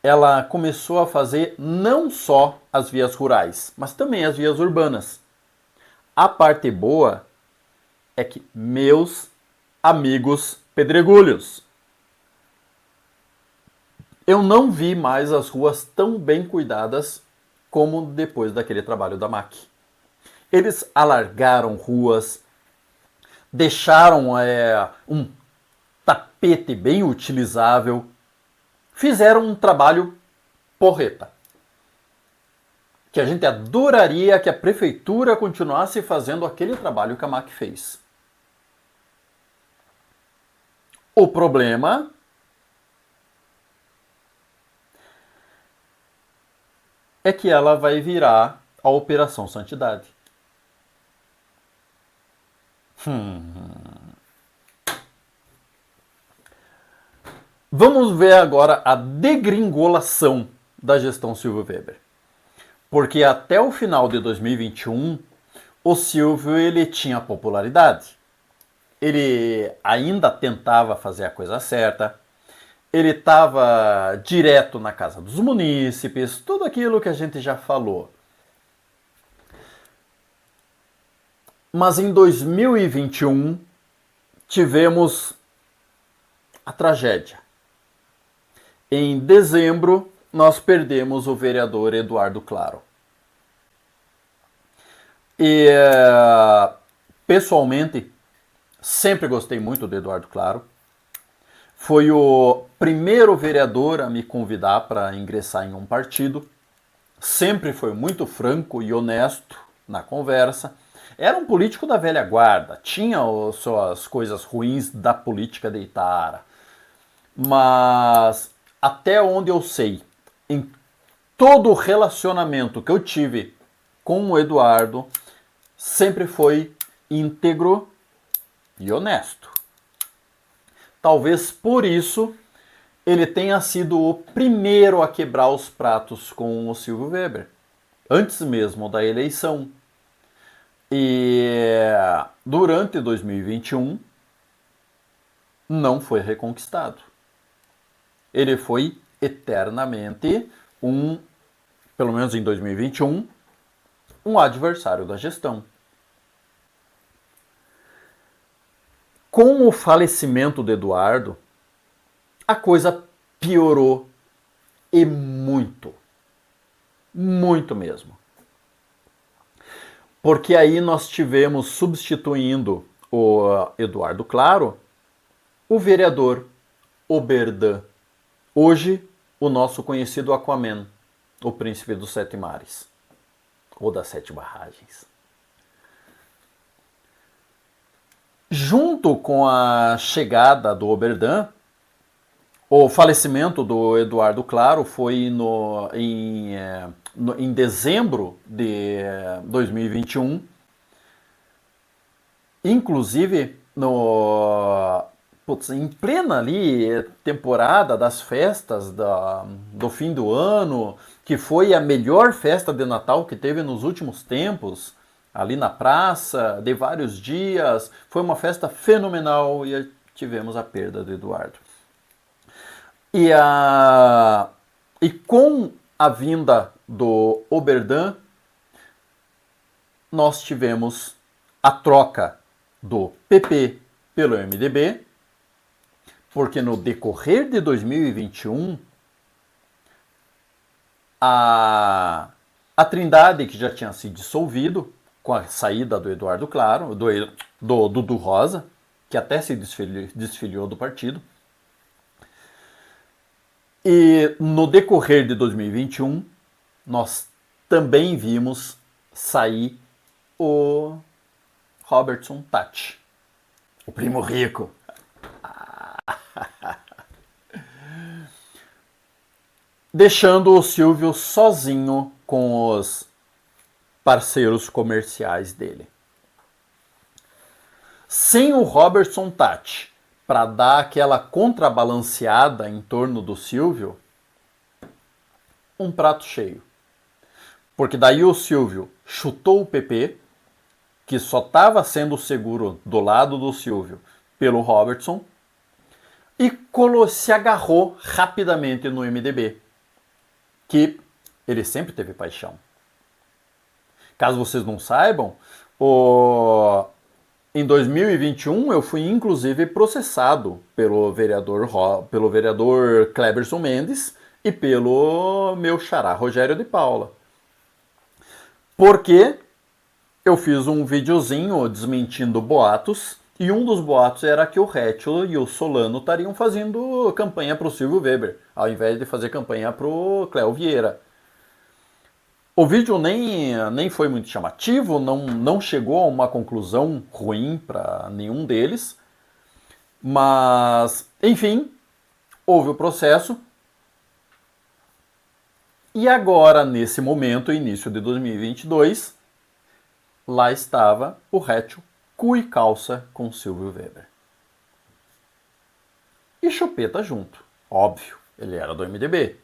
ela começou a fazer não só as vias rurais, mas também as vias urbanas. A parte boa é que meus amigos pedregulhos, eu não vi mais as ruas tão bem cuidadas como depois daquele trabalho da MAC. Eles alargaram ruas, deixaram um tapete bem utilizável, fizeram um trabalho porreta. Que a gente adoraria que a prefeitura continuasse fazendo aquele trabalho que a MAC fez. O problema é que ela vai virar a Operação Santidade. Vamos ver agora a degringolação da gestão Silvio Weber. Porque até o final de 2021, o Silvio ele tinha popularidade. Ele ainda tentava fazer a coisa certa. Ele estava direto na casa dos munícipes, tudo aquilo que a gente já falou. Mas em 2021 tivemos a tragédia. Em dezembro, nós perdemos o vereador Eduardo Claro. E, pessoalmente, sempre gostei muito do Eduardo Claro. Foi o primeiro vereador a me convidar para ingressar em um partido. Sempre foi muito franco e honesto na conversa. Era um político da velha guarda, tinha suas coisas ruins da política de Itara. Mas, até onde eu sei, em todo o relacionamento que eu tive com o Eduardo, sempre foi íntegro e honesto. Talvez por isso ele tenha sido o primeiro a quebrar os pratos com o Silvio Weber, antes mesmo da eleição. E durante 2021 não foi reconquistado. Ele foi eternamente pelo menos em 2021, um adversário da gestão. Com o falecimento de Eduardo, a coisa piorou e muito. Muito mesmo. Porque aí nós tivemos, substituindo o Eduardo Claro, o vereador Oberdan. Hoje, o nosso conhecido Aquaman, o príncipe dos sete mares. Ou das sete barragens. Junto com a chegada do Oberdan, o falecimento do Eduardo Claro foi em dezembro de 2021. Inclusive, em plena ali temporada das festas do fim do ano, que foi a melhor festa de Natal que teve nos últimos tempos, ali na praça, de vários dias. Foi uma festa fenomenal e tivemos a perda do Eduardo. E com a vinda do Oberdan, nós tivemos a troca do PP pelo MDB, porque no decorrer de 2021, a Trindade, que já tinha se dissolvido com a saída do Eduardo Claro, do Dudu Rosa, que até se desfiliou do partido, e no decorrer de 2021, nós também vimos sair o Robertson Tati, o primo rico. Deixando o Silvio sozinho com os parceiros comerciais dele. Sem o Robertson Tati para dar aquela contrabalanceada em torno do Silvio, um prato cheio. Porque daí o Silvio chutou o PP, que só estava sendo seguro do lado do Silvio pelo Robertson, e se agarrou rapidamente no MDB, que ele sempre teve paixão. Caso vocês não saibam, em 2021 eu fui inclusive processado pelo vereador Cleberson Mendes e pelo meu xará Rogério de Paula. Porque eu fiz um videozinho desmentindo boatos, e um dos boatos era que o Rétilo e o Solano estariam fazendo campanha para o Silvio Weber, ao invés de fazer campanha para o Cléo Vieira. O vídeo nem foi muito chamativo, não chegou a uma conclusão ruim para nenhum deles, mas, enfim, houve o processo. E agora, nesse momento, início de 2022, lá estava o Rétilo cu e calça com Silvio Weber. E Chupeta junto, óbvio, ele era do MDB.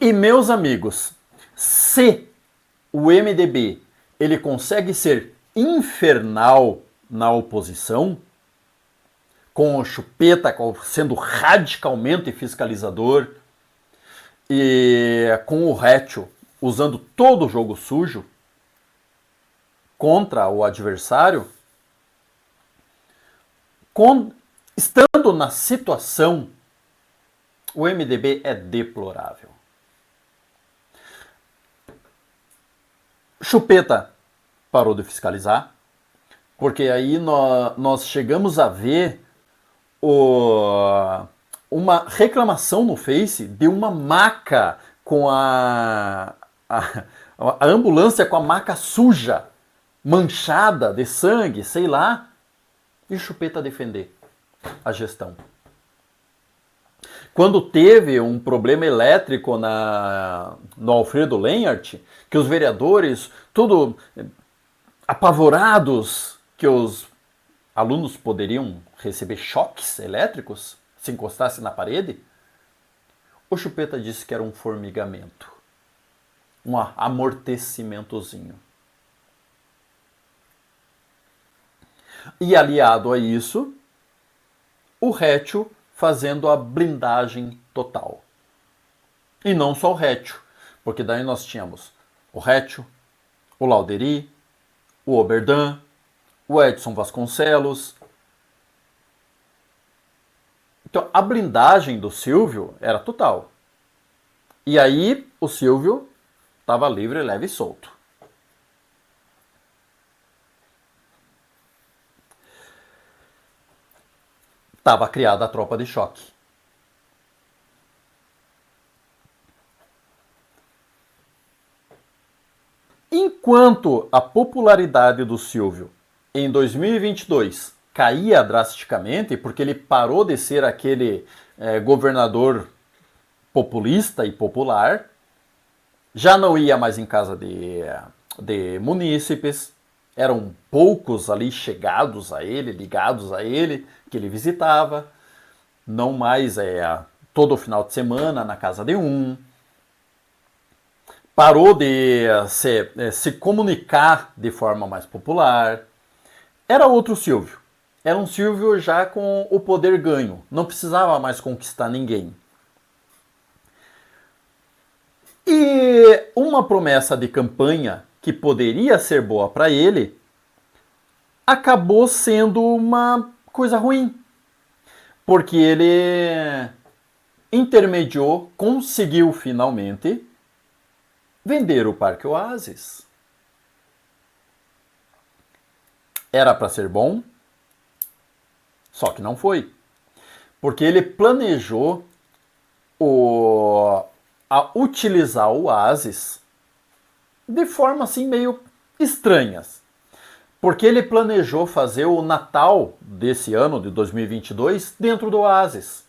E meus amigos, se o MDB ele consegue ser infernal na oposição, com o Chupeta sendo radicalmente fiscalizador e com o Rétio usando todo o jogo sujo contra o adversário, estando na situação, o MDB é deplorável. Chupeta parou de fiscalizar, porque aí nós chegamos a ver uma reclamação no Face de uma maca com a ambulância com a maca suja, manchada de sangue, sei lá, e Chupeta defender a gestão. Quando teve um problema elétrico no Alfredo Lenhart, que os vereadores, tudo apavorados que os alunos poderiam receber choques elétricos se encostasse na parede, o Chupeta disse que era um formigamento, um amortecimentozinho. E aliado a isso, o Rétio fazendo a blindagem total. E não só o Rétio, porque daí nós tínhamos o Rétio, o Lauderi, o Oberdan, o Edson Vasconcelos. Então a blindagem do Silvio era total. E aí o Silvio estava livre, leve e solto. Estava criada a tropa de choque. Enquanto a popularidade do Silvio em 2022 caía drasticamente, porque ele parou de ser aquele governador populista e popular, já não ia mais em casa de munícipes, eram poucos ali chegados a ele, ligados a ele, que ele visitava, não mais todo final de semana na casa de um. Parou de se comunicar de forma mais popular. Era outro Silvio. Era um Silvio já com o poder ganho. Não precisava mais conquistar ninguém. E uma promessa de campanha que poderia ser boa para ele acabou sendo uma coisa ruim. Porque ele intermediou, conseguiu finalmente vender o Parque Oasis. Era para ser bom, só que não foi. Porque ele planejou a utilizar o Oasis de forma assim meio estranhas. Porque ele planejou fazer o Natal desse ano, de 2022, dentro do Oasis.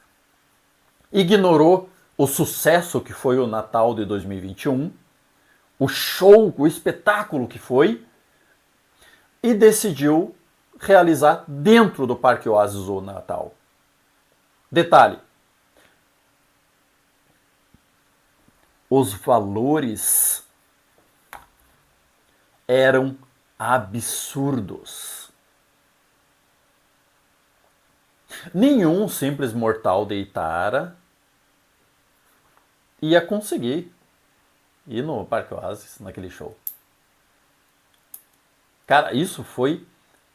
Ignorou o sucesso que foi o Natal de 2021, o show, o espetáculo que foi, e decidiu realizar dentro do Parque Oasis o Natal. Detalhe: os valores eram absurdos. Nenhum simples mortal de Itara ia conseguir ir no Parque Oasis naquele show. Cara, isso foi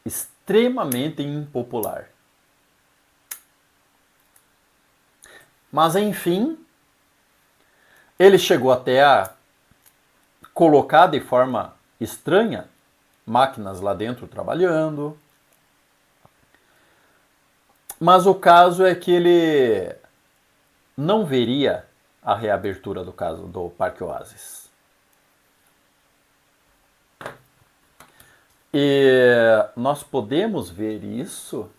extremamente impopular. Mas enfim, ele chegou até a colocar de forma estranha máquinas lá dentro trabalhando. Mas o caso é que ele não veria a reabertura do Parque Oasis. E nós podemos ver isso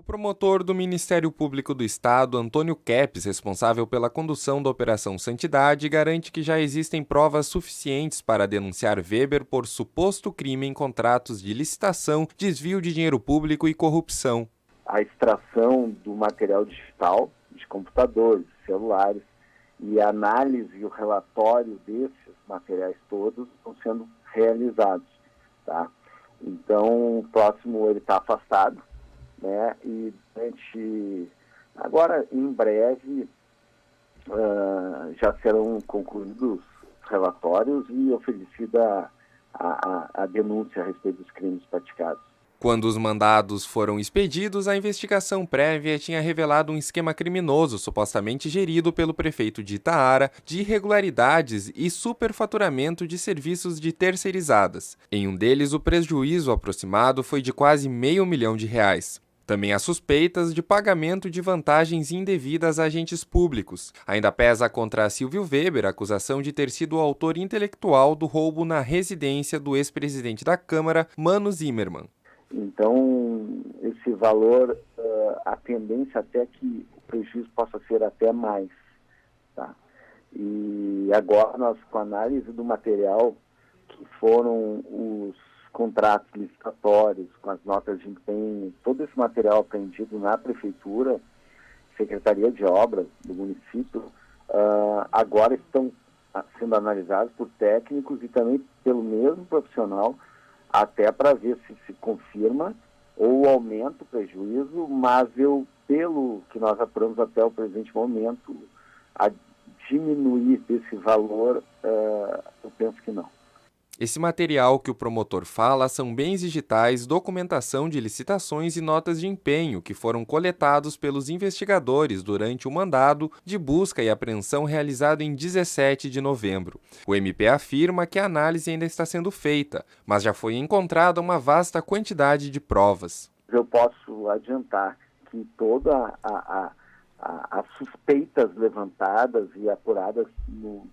O promotor do Ministério Público do Estado, Antônio Kepes, responsável pela condução da Operação Santidade, garante que já existem provas suficientes para denunciar Weber por suposto crime em contratos de licitação, desvio de dinheiro público e corrupção. A extração do material digital, de computadores, celulares, e a análise e o relatório desses materiais todos estão sendo realizados, tá? Então, o próximo ele está afastado, né? E agora, em breve, já serão concluídos os relatórios e oferecida a denúncia a respeito dos crimes praticados. Quando os mandados foram expedidos, a investigação prévia tinha revelado um esquema criminoso supostamente gerido pelo prefeito de Itaara de irregularidades e superfaturamento de serviços de terceirizadas. Em um deles, o prejuízo aproximado foi de quase R$500 mil. Também há suspeitas de pagamento de vantagens indevidas a agentes públicos. Ainda pesa contra Silvio Weber a acusação de ter sido o autor intelectual do roubo na residência do ex-presidente da Câmara, Mano Zimmermann. Então, esse valor, a tendência até que o prejuízo possa ser até mais, tá? E agora nós, com a análise do material, que foram os contratos licitatórios, com as notas de empenho, todo esse material apreendido na Prefeitura, Secretaria de Obras do município, agora estão sendo analisados por técnicos e também pelo mesmo profissional, até para ver se confirma ou aumenta o prejuízo, mas pelo que nós apuramos até o presente momento, a diminuir desse valor, eu penso que não. Esse material que o promotor fala são bens digitais, documentação de licitações e notas de empenho que foram coletados pelos investigadores durante o mandado de busca e apreensão realizado em 17 de novembro. O MP afirma que a análise ainda está sendo feita, mas já foi encontrada uma vasta quantidade de provas. Eu posso adiantar que todas as suspeitas levantadas e apuradas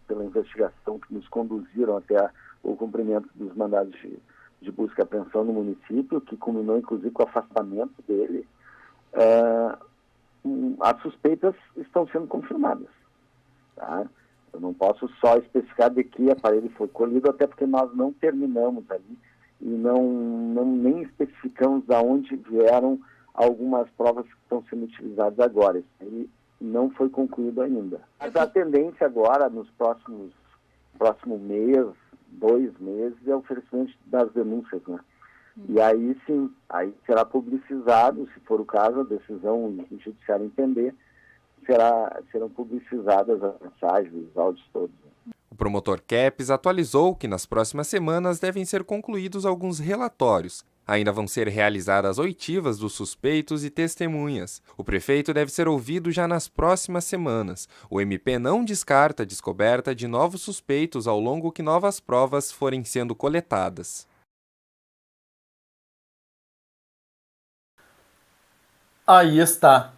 pela investigação que nos conduziram até o cumprimento dos mandados de busca e apreensão no município, que culminou inclusive com o afastamento dele, as suspeitas estão sendo confirmadas, tá? Eu não posso só especificar de que aparelho foi colhido, até porque nós não terminamos ali e nem especificamos de onde vieram algumas provas que estão sendo utilizadas agora. Isso aí não foi concluído ainda. Mas a tendência agora, nos próximo mês, 2 meses, é o oferecimento das denúncias, né? E aí sim, aí será publicizado, se for o caso, a decisão o judiciário entender, serão publicizadas as mensagens, os áudios todos. O promotor Kepes atualizou que nas próximas semanas devem ser concluídos alguns relatórios. Ainda vão ser realizadas oitivas dos suspeitos e testemunhas. O prefeito deve ser ouvido já nas próximas semanas. O MP não descarta a descoberta de novos suspeitos ao longo que novas provas forem sendo coletadas. Aí está.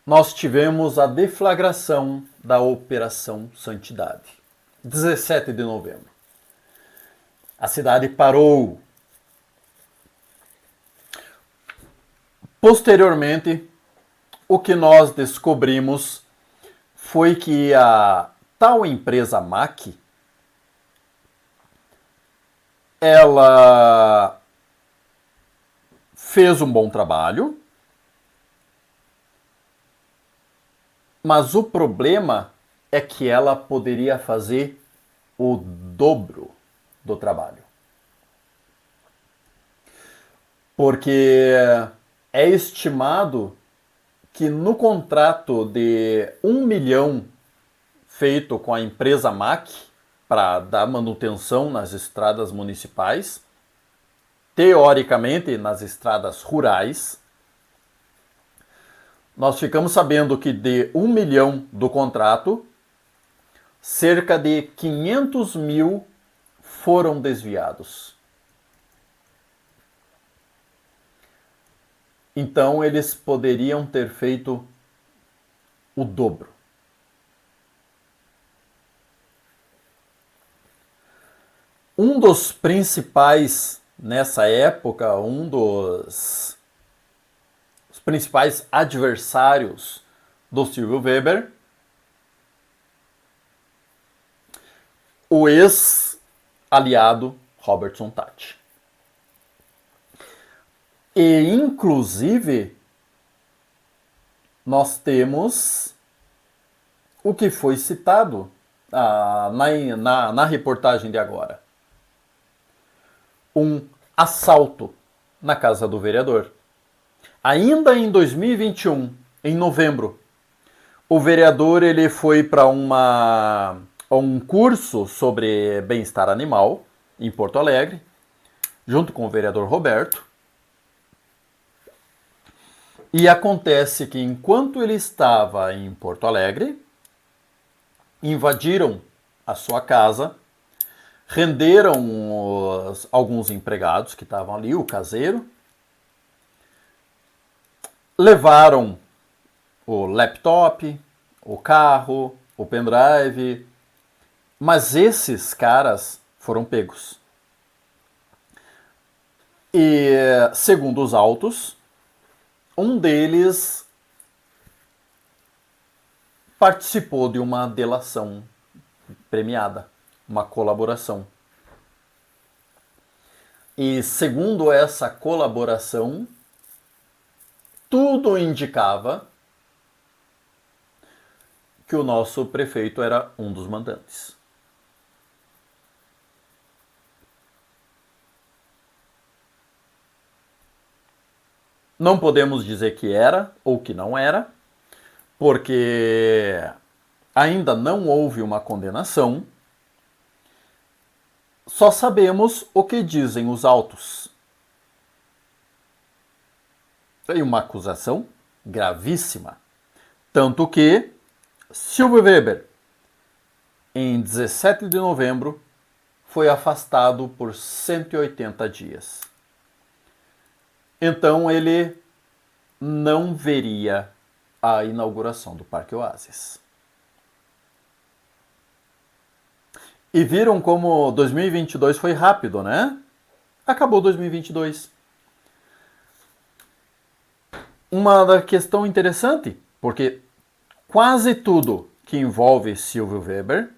Nós tivemos a deflagração da Operação Santidade, 17 de novembro. A cidade parou. Posteriormente, o que nós descobrimos foi que a tal empresa MAC, ela fez um bom trabalho, mas o problema é que ela poderia fazer o dobro do trabalho. Porque é estimado que no contrato de 1 milhão feito com a empresa MAC para dar manutenção nas estradas municipais, teoricamente nas estradas rurais, nós ficamos sabendo que de 1 milhão do contrato, cerca de 500 mil foram desviados. Então eles poderiam ter feito o dobro. Um dos principais nessa época, um dos os principais adversários do Silvio Weber, o ex-aliado Robertson Tatti. E, inclusive, nós temos o que foi citado na reportagem de agora. Um assalto na casa do vereador. Ainda em 2021, em novembro, o vereador ele foi para um curso sobre bem-estar animal em Porto Alegre, junto com o vereador Roberto. E acontece que enquanto ele estava em Porto Alegre, invadiram a sua casa, renderam alguns empregados que estavam ali, o caseiro, levaram o laptop, o carro, o pendrive, mas esses caras foram pegos. E, segundo os autos, um deles participou de uma delação premiada, uma colaboração. E segundo essa colaboração, tudo indicava que o nosso prefeito era um dos mandantes. Não podemos dizer que era ou que não era, porque ainda não houve uma condenação. Só sabemos o que dizem os autos. Foi uma acusação gravíssima. Tanto que Silvio Weber, em 17 de novembro, foi afastado por 180 dias. Então ele não veria a inauguração do Parque Oasis. E viram como 2022 foi rápido, né? Acabou 2022. Uma questão interessante, porque quase tudo que envolve Silvio Weber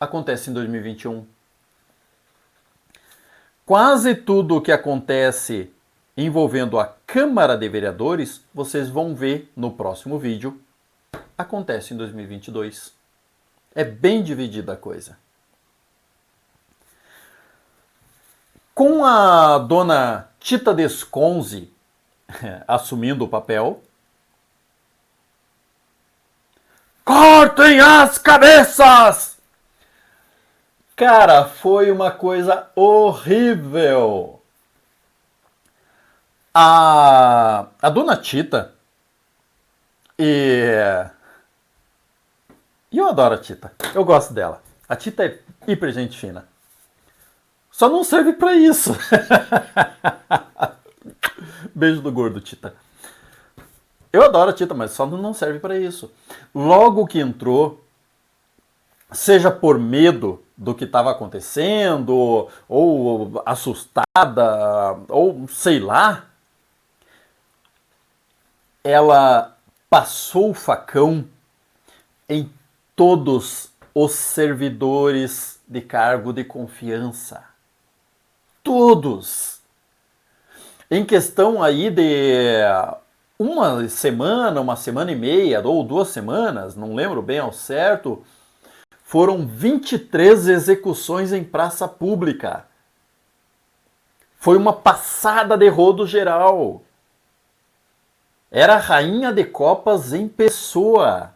acontece em 2021. Quase tudo que acontece envolvendo a Câmara de Vereadores, vocês vão ver no próximo vídeo, acontece em 2022. É bem dividida a coisa. Com a dona Tita Desconze assumindo o papel, cortem as cabeças! Cara, foi uma coisa horrível. A dona Tita, e eu adoro a Tita, eu gosto dela. A Tita é hiper gente fina. Só não serve pra isso. Beijo do gordo, Tita. Eu adoro a Tita, mas só não serve pra isso. Logo que entrou, seja por medo do que estava acontecendo, ou assustada, ou sei lá, ela passou o facão em todos os servidores de cargo de confiança. Todos. Em questão aí de uma semana e meia, ou 2 semanas, não lembro bem ao certo, foram 23 execuções em praça pública. Foi uma passada de rodo geral. Era a rainha de copas em pessoa.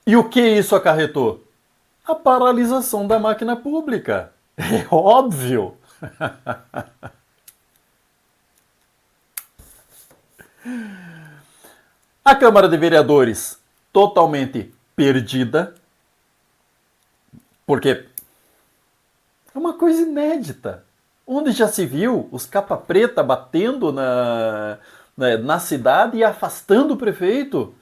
E o que isso acarretou? A paralisação da máquina pública. É óbvio. A Câmara de Vereadores totalmente perdida, porque é uma coisa inédita. Onde já se viu os capa preta batendo na cidade e afastando o prefeito?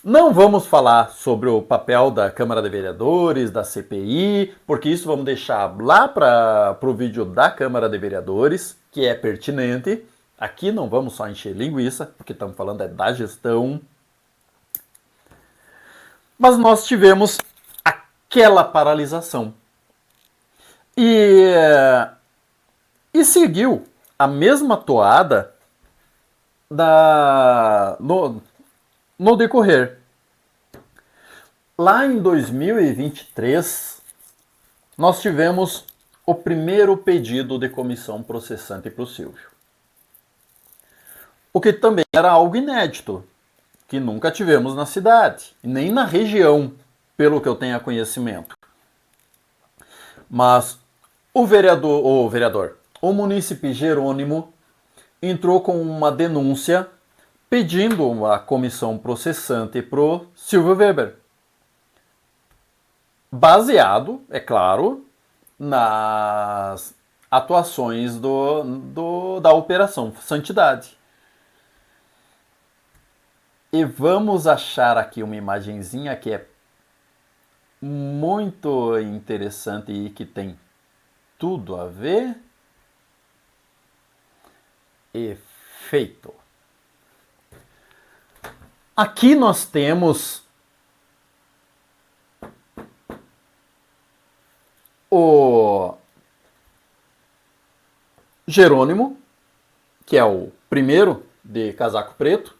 Não vamos falar sobre o papel da Câmara de Vereadores, da CPI, porque isso vamos deixar lá para o vídeo da Câmara de Vereadores, que é pertinente. Aqui não vamos só encher linguiça, porque estamos falando da gestão. Mas nós tivemos aquela paralisação. E seguiu a mesma toada no decorrer. Lá em 2023, nós tivemos o primeiro pedido de comissão processante para o Silvio. O que também era algo inédito, que nunca tivemos na cidade, nem na região, pelo que eu tenha conhecimento. Mas o munícipe Jerônimo entrou com uma denúncia pedindo uma comissão processante para o Silvio Weber. Baseado, é claro, nas atuações da Operação Santidade. E vamos achar aqui uma imagenzinha que é muito interessante e que tem tudo a ver. Efeito. Aqui nós temos o Jerônimo, que é o primeiro de casaco preto,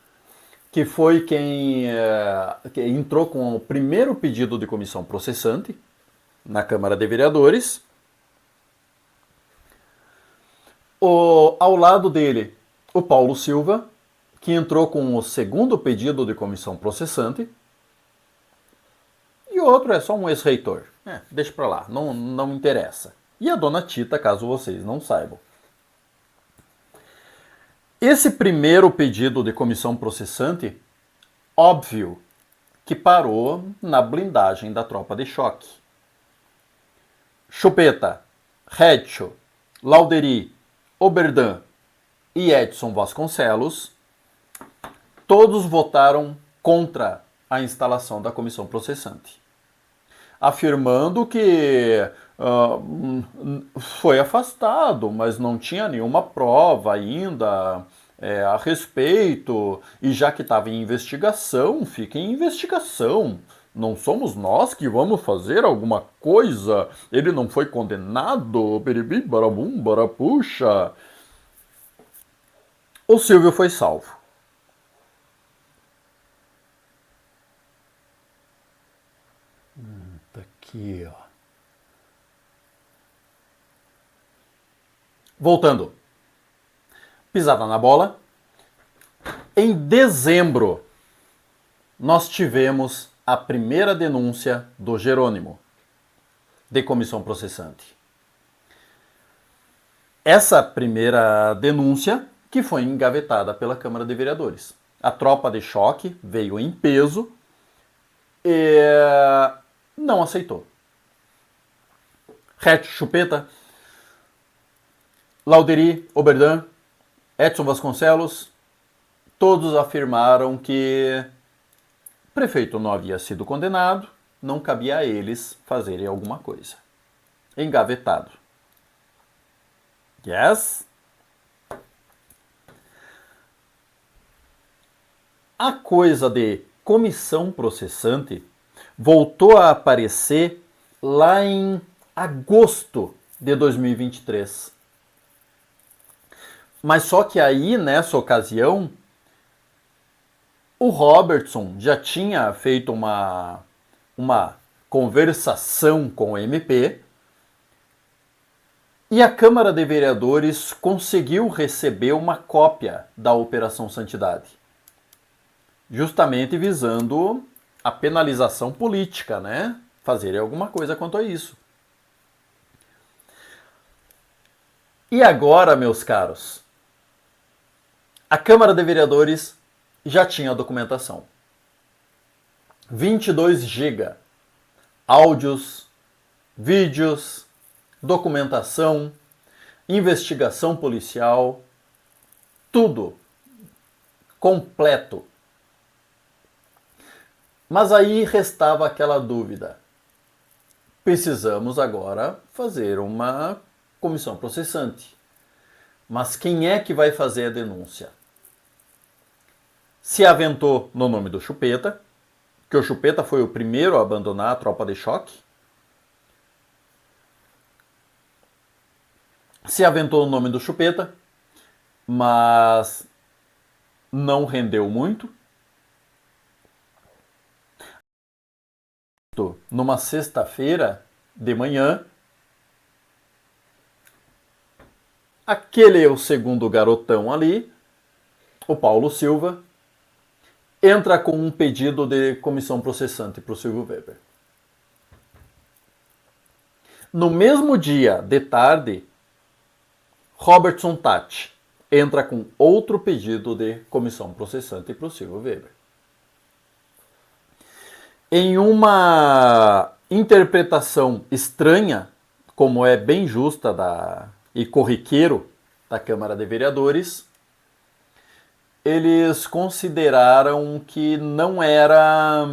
que foi quem entrou com o primeiro pedido de comissão processante na Câmara de Vereadores. Ao lado dele, o Paulo Silva, que entrou com o segundo pedido de comissão processante. E o outro é só um ex-reitor. Deixa pra lá, não interessa. E a dona Tita, caso vocês não saibam. Esse primeiro pedido de comissão processante, óbvio que parou na blindagem da tropa de choque. Chupeta, Rétio, Lauderi, Oberdan e Edson Vasconcelos, todos votaram contra a instalação da comissão processante, afirmando que foi afastado, mas não tinha nenhuma prova ainda a respeito, e já que estava em investigação, fica em investigação. Não somos nós que vamos fazer alguma coisa. Ele não foi condenado. Biribi, barabum, barapuxa. O Silvio foi salvo. Tá aqui, ó. Voltando. Pisada na bola. Em dezembro, nós tivemos a primeira denúncia do Jerônimo, de comissão processante. Essa primeira denúncia que foi engavetada pela Câmara de Vereadores. A tropa de choque veio em peso e não aceitou. Rétio, Chupeta, Lauderi, Oberdan, Edson Vasconcelos, todos afirmaram que o prefeito não havia sido condenado, não cabia a eles fazerem alguma coisa. Engavetado. Yes? A coisa de comissão processante voltou a aparecer lá em agosto de 2023. Mas só que aí, nessa ocasião, o Robertson já tinha feito uma conversação com o MP e a Câmara de Vereadores conseguiu receber uma cópia da Operação Santidade, justamente visando a penalização política, né? Fazer alguma coisa quanto a isso. E agora, meus caros, a Câmara de Vereadores já tinha a documentação. 22 GB. Áudios, vídeos, documentação, investigação policial, tudo completo. Mas aí restava aquela dúvida. Precisamos agora fazer uma comissão processante. Mas quem é que vai fazer a denúncia? Se aventou no nome do Chupeta, que o Chupeta foi o primeiro a abandonar a tropa de choque. Se aventou no nome do Chupeta, mas não rendeu muito. Numa sexta-feira de manhã, aquele é o segundo garotão ali, o Paulo Silva, entra com um pedido de comissão processante para o Silvio Weber. No mesmo dia, de tarde, Robertson Tati entra com outro pedido de comissão processante para o Silvio Weber. Em uma interpretação estranha, como é bem justa e corriqueiro da Câmara de Vereadores, eles consideraram que não era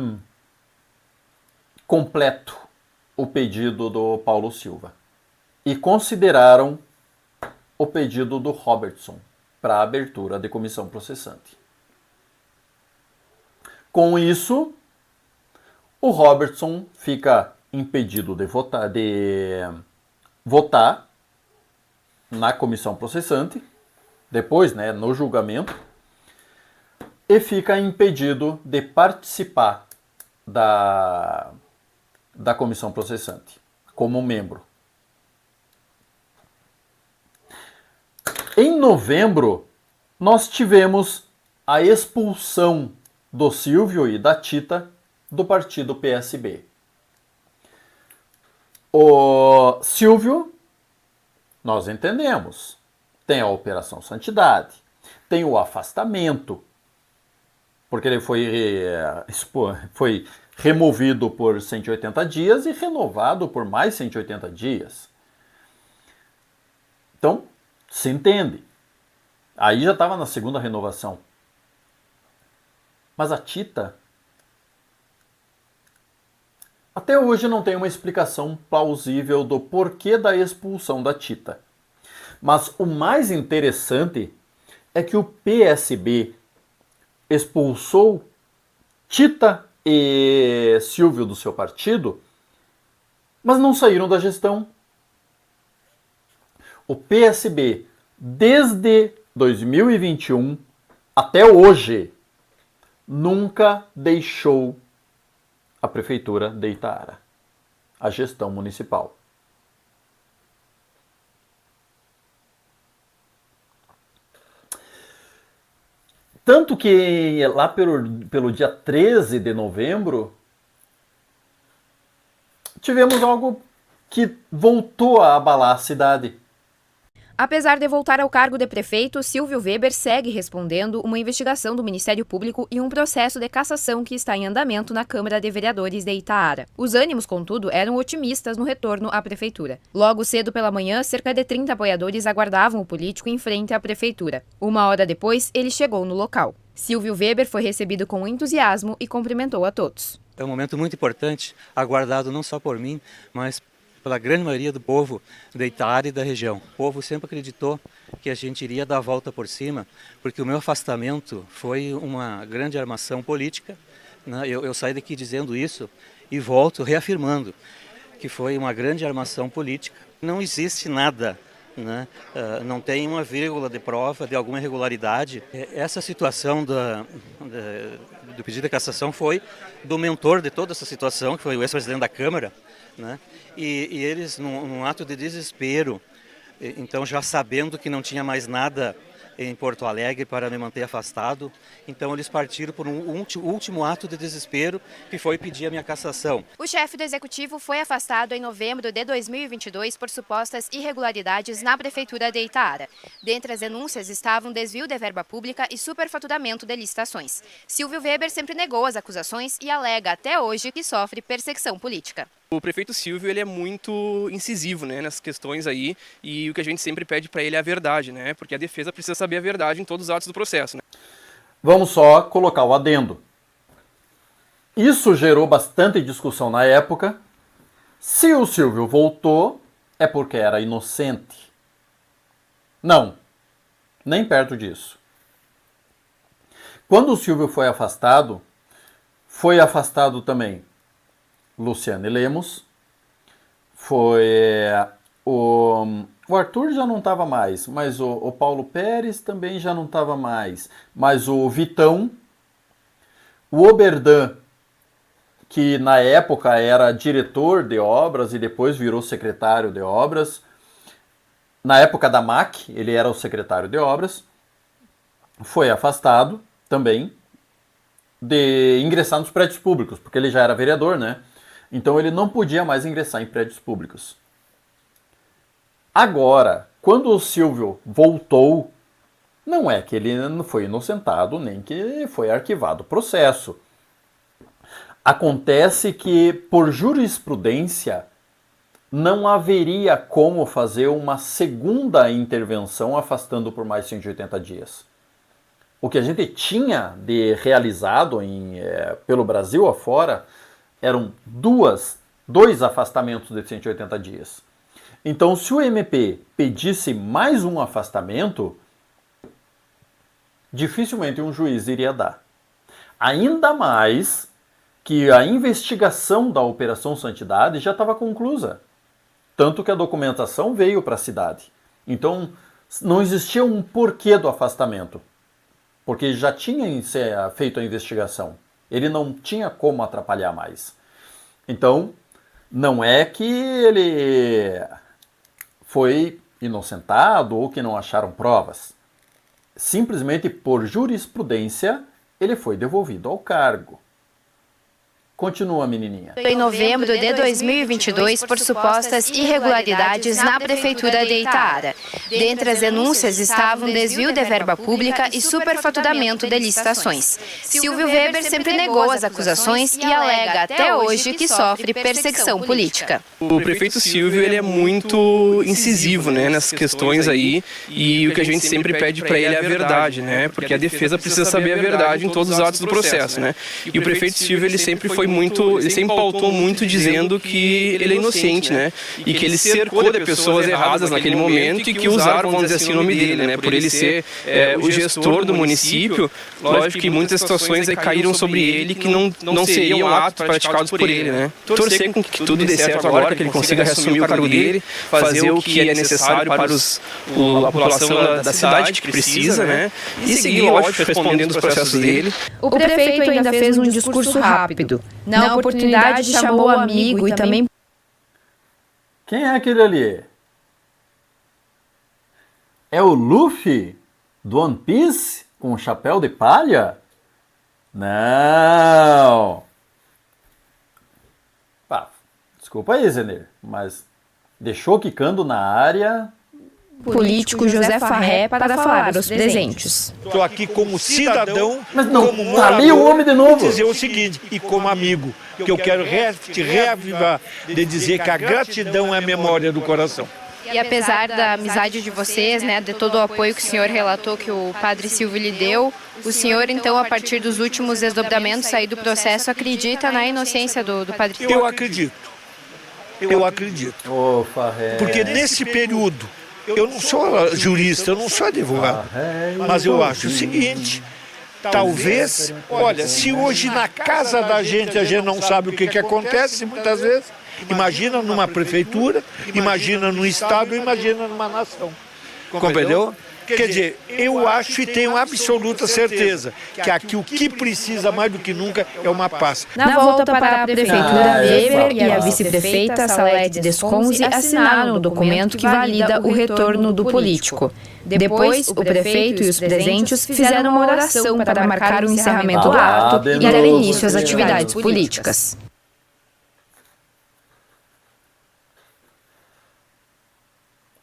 completo o pedido do Paulo Silva e consideraram o pedido do Robertson para a abertura de comissão processante. Com isso, o Robertson fica impedido de votar na comissão processante, depois, no julgamento, e fica impedido de participar da comissão processante como membro. Em novembro, nós tivemos a expulsão do Silvio e da Tita do partido PSB. O Silvio, nós entendemos, tem a Operação Santidade, tem o afastamento, porque ele foi removido por 180 dias e renovado por mais 180 dias. Então, se entende. Aí já estava na segunda renovação. Mas a Tita, até hoje não tem uma explicação plausível do porquê da expulsão da Tita. Mas o mais interessante é que o PSB expulsou Tita e Silvio do seu partido, mas não saíram da gestão. O PSB, desde 2021 até hoje, nunca deixou a prefeitura de Itaara, a gestão municipal. Tanto que lá pelo dia 13 de novembro, tivemos algo que voltou a abalar a cidade. Apesar de voltar ao cargo de prefeito, Silvio Weber segue respondendo uma investigação do Ministério Público e um processo de cassação que está em andamento na Câmara de Vereadores de Itaara. Os ânimos, contudo, eram otimistas no retorno à prefeitura. Logo cedo pela manhã, cerca de 30 apoiadores aguardavam o político em frente à prefeitura. Uma hora depois, ele chegou no local. Silvio Weber foi recebido com entusiasmo e cumprimentou a todos. É um momento muito importante, aguardado não só por mim, mas pela grande maioria do povo de Itaara e da região. O povo sempre acreditou que a gente iria dar a volta por cima, porque o meu afastamento foi uma grande armação política, né? Eu saí daqui dizendo isso e volto reafirmando que foi uma grande armação política. Não existe nada, né? Não tem uma vírgula de prova de alguma irregularidade. Essa situação do pedido de cassação foi do mentor de toda essa situação, que foi o ex-presidente da Câmara, né? E eles, num ato de desespero, então já sabendo que não tinha mais nada em Porto Alegre para me manter afastado, então eles partiram por um último ato de desespero, que foi pedir a minha cassação. O chefe do executivo foi afastado em novembro de 2022 por supostas irregularidades na prefeitura de Itaara. Dentre as denúncias estavam desvio de verba pública e superfaturamento de licitações. Silvio Weber sempre negou as acusações e alega até hoje que sofre perseguição política. O prefeito Silvio, ele é muito incisivo, nessas questões aí, e o que a gente sempre pede para ele é a verdade, porque a defesa precisa saber a verdade em todos os atos do processo. Vamos só colocar o adendo. Isso gerou bastante discussão na época. Se o Silvio voltou, é porque era inocente. Não, nem perto disso. Quando o Silvio foi afastado também Luciane Lemos, o Arthur já não estava mais, mas o Paulo Pérez também já não estava mais, mas o Vitão, o Oberdan, que na época era diretor de obras e depois virou secretário de obras, na época da MAC, ele era o secretário de obras, foi afastado também de ingressar nos prédios públicos, porque ele já era vereador, né? Então ele não podia mais ingressar em prédios públicos. Agora, quando o Silvio voltou, não é que ele não foi inocentado, nem que foi arquivado o processo. Acontece que, por jurisprudência, não haveria como fazer uma segunda intervenção afastando por mais de 180 dias. O que a gente tinha de realizado pelo Brasil afora eram dois afastamentos de 180 dias. Então, se o MP pedisse mais um afastamento, dificilmente um juiz iria dar. Ainda mais que a investigação da Operação Santidade já estava conclusa. Tanto que a documentação veio para a cidade. Então, não existia um porquê do afastamento. Porque já tinha feito a investigação. Ele não tinha como atrapalhar mais. Então, não é que ele foi inocentado ou que não acharam provas. Simplesmente por jurisprudência, ele foi devolvido ao cargo. Continua, menininha. Em novembro de 2022, por supostas irregularidades na Prefeitura de Itaara. Dentre as denúncias estavam desvio de verba pública e superfaturamento de licitações. Silvio Weber sempre negou as acusações e alega até hoje que sofre perseguição política. O prefeito Silvio ele é muito incisivo, né, nessas questões aí, e o que a gente sempre pede para ele é a verdade, né, porque a defesa precisa saber a verdade em todos os atos do processo, né. E o prefeito Silvio ele sempre pautou muito dizendo que ele é inocente, né, e que ele cercou de pessoas erradas naquele momento e que usaram, vamos dizer assim, o nome dele, né, por ele ser o gestor do município. Lógico que muitas situações caíram sobre ele que não seriam atos praticados por ele, né. Torcer com que tudo dê certo agora, que ele consiga reassumir o cargo dele, fazer o que é necessário para a população da cidade que precisa, né, e seguir, lógico, respondendo os processos dele. O prefeito ainda fez um discurso rápido. Na oportunidade, chamou o amigo e também... Quem é aquele ali? É o Luffy do One Piece com o chapéu de palha? Não! Desculpa aí, Zenir, mas deixou quicando na área... Político José Farré para falar aos presentes. Estou aqui como cidadão, mas não, como morador, tá ali o homem de novo. dizer o seguinte, e como amigo, que eu quero te reavivar, de dizer que a gratidão é a memória do coração. E apesar da amizade de vocês, né, de todo o apoio que o senhor relatou que o padre Silvio lhe deu, o senhor, então, a partir dos últimos desdobramentos aí do processo, acredita na inocência do padre Silvio? Eu acredito. Eu acredito. Oh, Farré. Porque nesse período, eu não sou jurista, eu não sou advogado, mas eu acho o seguinte, talvez, olha, se hoje na casa da gente a gente não sabe o que acontece muitas vezes, imagina numa prefeitura, imagina num estado, imagina numa nação. Compreendeu? Quer dizer, eu acho e tenho absoluta certeza que aqui o que precisa mais do que nunca é uma paz. Na volta para a prefeitura, Weber e a vice-prefeita Salete Desconze assinaram o documento que valida o retorno do político. Depois, o prefeito e os presentes fizeram uma oração para marcar o encerramento do ato e dar início às atividades políticas.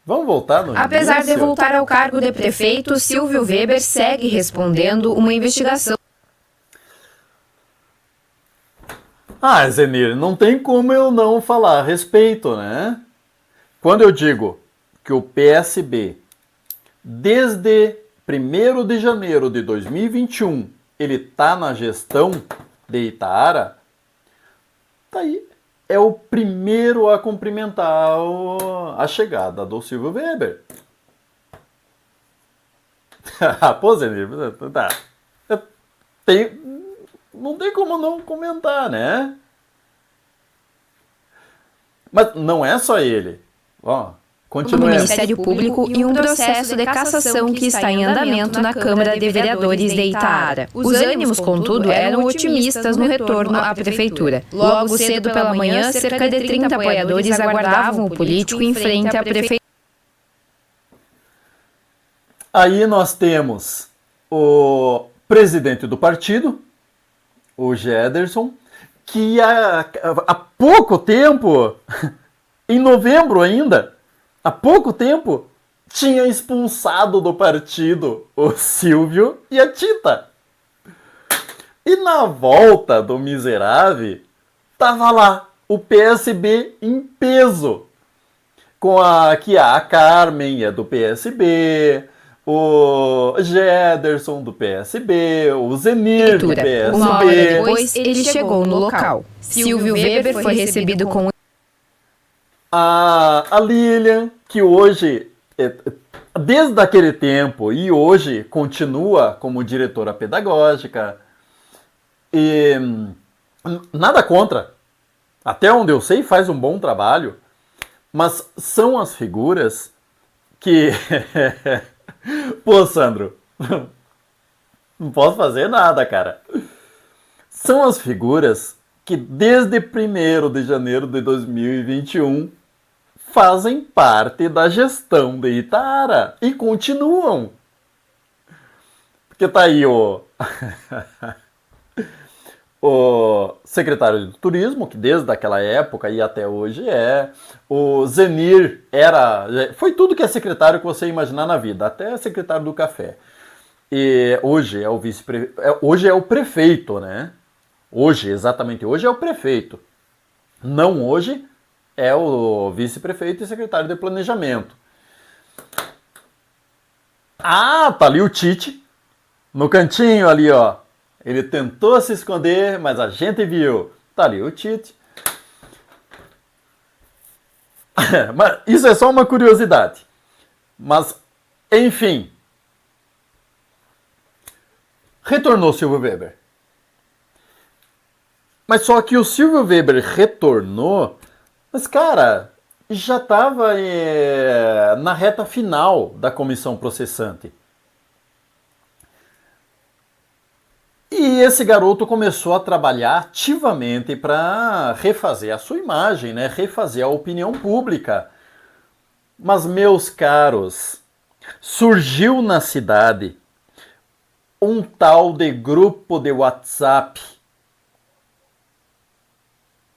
Vamos voltar no Apesar início? de voltar ao cargo de prefeito, Silvio Weber segue respondendo uma investigação. Zenir, não tem como eu não falar a respeito, né? Quando eu digo que o PSB, desde 1º de janeiro de 2021, ele está na gestão de Itaara, Tá aí. É o primeiro a cumprimentar a chegada do Silvio Weber. Pô, Zenir, tá. Não tem como não comentar, né? Mas não é só ele. Ó, do Ministério Público e um processo de cassação que está em andamento na Câmara de Vereadores de Itaara. Os ânimos, contudo, eram otimistas no retorno à Prefeitura. Logo cedo pela manhã, cerca de 30 apoiadores aguardavam o político em frente à Prefeitura. Aí nós temos o presidente do partido, o Gederson, que há pouco tempo, em novembro ainda, há pouco tempo, tinha expulsado do partido o Silvio e a Tita. E na volta do miserável, tava lá o PSB em peso. Que a Carmen é do PSB, o Gederson do PSB, o Zenir do PSB. Uma hora depois, ele chegou no local. Silvio Weber foi recebido com a Lilian, que hoje, desde aquele tempo e hoje, continua como diretora pedagógica. E nada contra. Até onde eu sei, faz um bom trabalho. Mas são as figuras que... Pô, Sandro, não posso fazer nada, cara. São as figuras que desde 1º de janeiro de 2021 fazem parte da gestão de Itaara e continuam. Porque tá aí o secretário de Turismo, que desde aquela época e até hoje o Zenir foi tudo que é secretário que você imaginar na vida, até secretário do café. E hoje é o hoje é o prefeito, né? Exatamente hoje é o prefeito. Não hoje é o vice-prefeito e secretário de planejamento. Tá ali o Tite, no cantinho ali, ó. Ele tentou se esconder, mas a gente viu. Tá ali o Tite. Mas isso é só uma curiosidade. Mas, enfim. Retornou Silvio Weber. Mas só que o Silvio Weber retornou, mas, cara, já estava na reta final da comissão processante. E esse garoto começou a trabalhar ativamente para refazer a sua imagem, né? Refazer a opinião pública. Mas, meus caros, surgiu na cidade um tal de grupo de WhatsApp.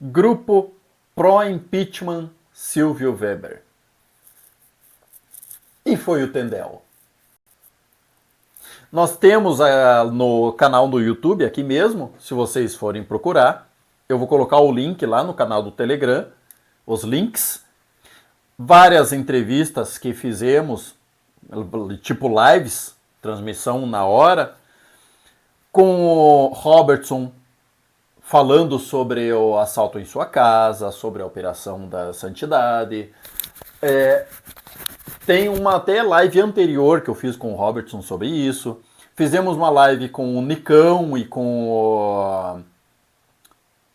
Grupo Pró-Impeachment Silvio Weber. E foi o Tendel. Nós temos no canal do YouTube, aqui mesmo, se vocês forem procurar, eu vou colocar o link lá no canal do Telegram, os links, várias entrevistas que fizemos, tipo lives, transmissão na hora, com o Robertson falando sobre o assalto em sua casa, sobre a Operação da Santidade. Tem uma até live anterior que eu fiz com o Robertson sobre isso. Fizemos uma live com o Nicão e com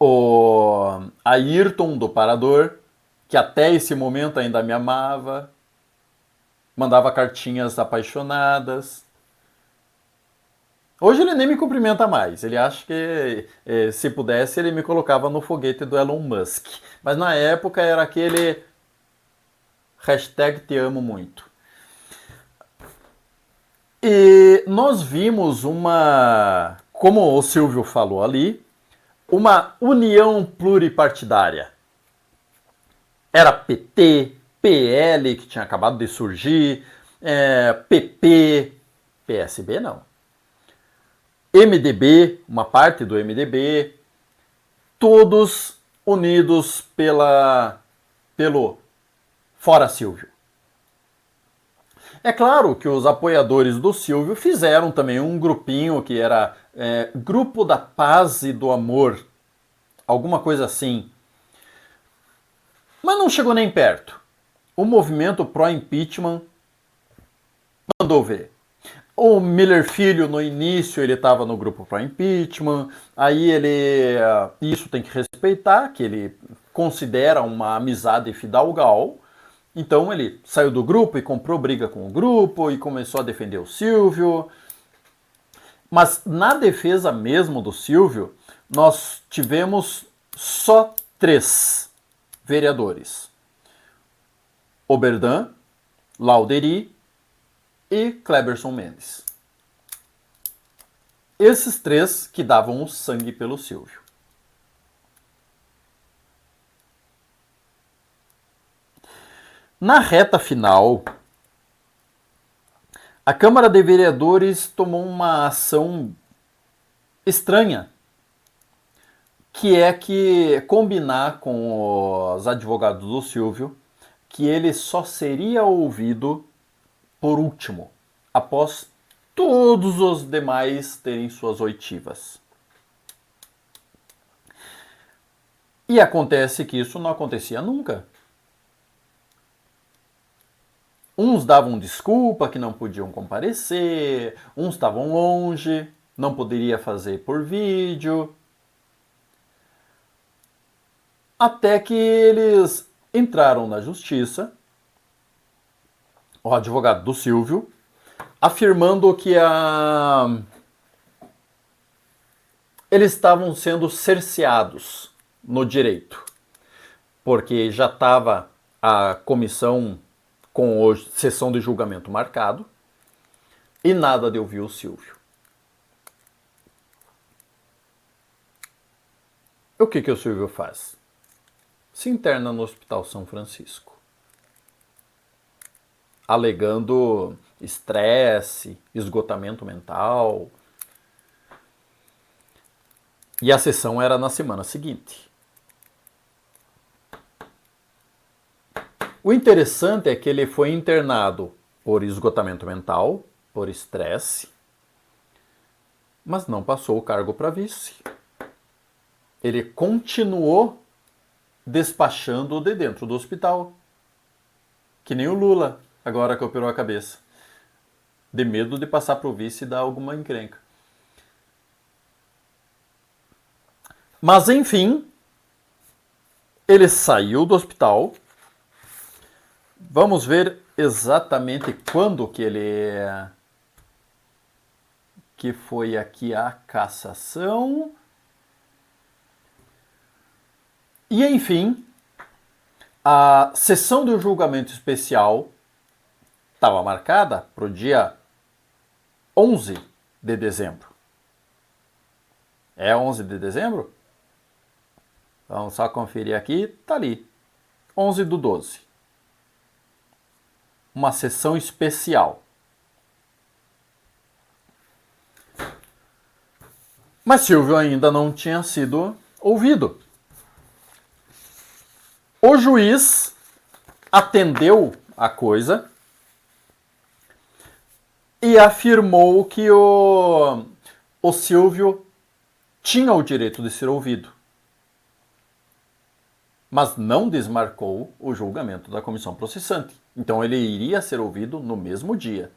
o Ayrton do Parador, que até esse momento ainda me amava. Mandava cartinhas apaixonadas. Hoje ele nem me cumprimenta mais. Ele acha que, se pudesse, ele me colocava no foguete do Elon Musk. Mas na época era aquele... #te amo muito. E nós vimos como o Silvio falou ali, uma união pluripartidária. Era PT, PL, que tinha acabado de surgir, PP, PSB não. MDB, uma parte do MDB, todos unidos pelo Fora Silvio. É claro que os apoiadores do Silvio fizeram também um grupinho que era Grupo da Paz e do Amor alguma coisa assim. Mas não chegou nem perto. O movimento pró-impeachment mandou ver. O Miller Filho, no início, ele estava no grupo pró-impeachment, aí ele, isso tem que respeitar, que ele considera uma amizade fidalgal, então ele saiu do grupo e comprou briga com o grupo e começou a defender o Silvio. Mas na defesa mesmo do Silvio, nós tivemos só 3 vereadores. Oberdan, Lauderi e Cleberson Mendes. Esses 3 que davam o sangue pelo Silvio. Na reta final, a Câmara de Vereadores tomou uma ação estranha, que é que combinar com os advogados do Silvio que ele só seria ouvido por último, após todos os demais terem suas oitivas. E acontece que isso não acontecia nunca. Uns davam desculpa que não podiam comparecer, uns estavam longe, não poderia fazer por vídeo. Até que eles entraram na justiça, o advogado do Silvio, afirmando que eles estavam sendo cerceados no direito, porque já estava a comissão com a sessão de julgamento marcado e nada de ouvir o Silvio. O que o Silvio faz? Se interna no Hospital São Francisco, alegando estresse, esgotamento mental. E a sessão era na semana seguinte. O interessante é que ele foi internado por esgotamento mental, por estresse, mas não passou o cargo para vice. Ele continuou despachando de dentro do hospital, que nem o Lula, agora que operou a cabeça, de medo de passar para o vice e dar alguma encrenca. Mas enfim, ele saiu do hospital. Vamos ver exatamente quando que foi aqui a cassação. E enfim, a sessão do julgamento especial estava marcada para o dia 11 de dezembro. É 11 de dezembro? Vamos só conferir aqui, tá ali. 11/12. Uma sessão especial. Mas Silvio ainda não tinha sido ouvido. O juiz atendeu a coisa e afirmou que o Silvio tinha o direito de ser ouvido, mas não desmarcou o julgamento da comissão processante. Então ele iria ser ouvido no mesmo dia.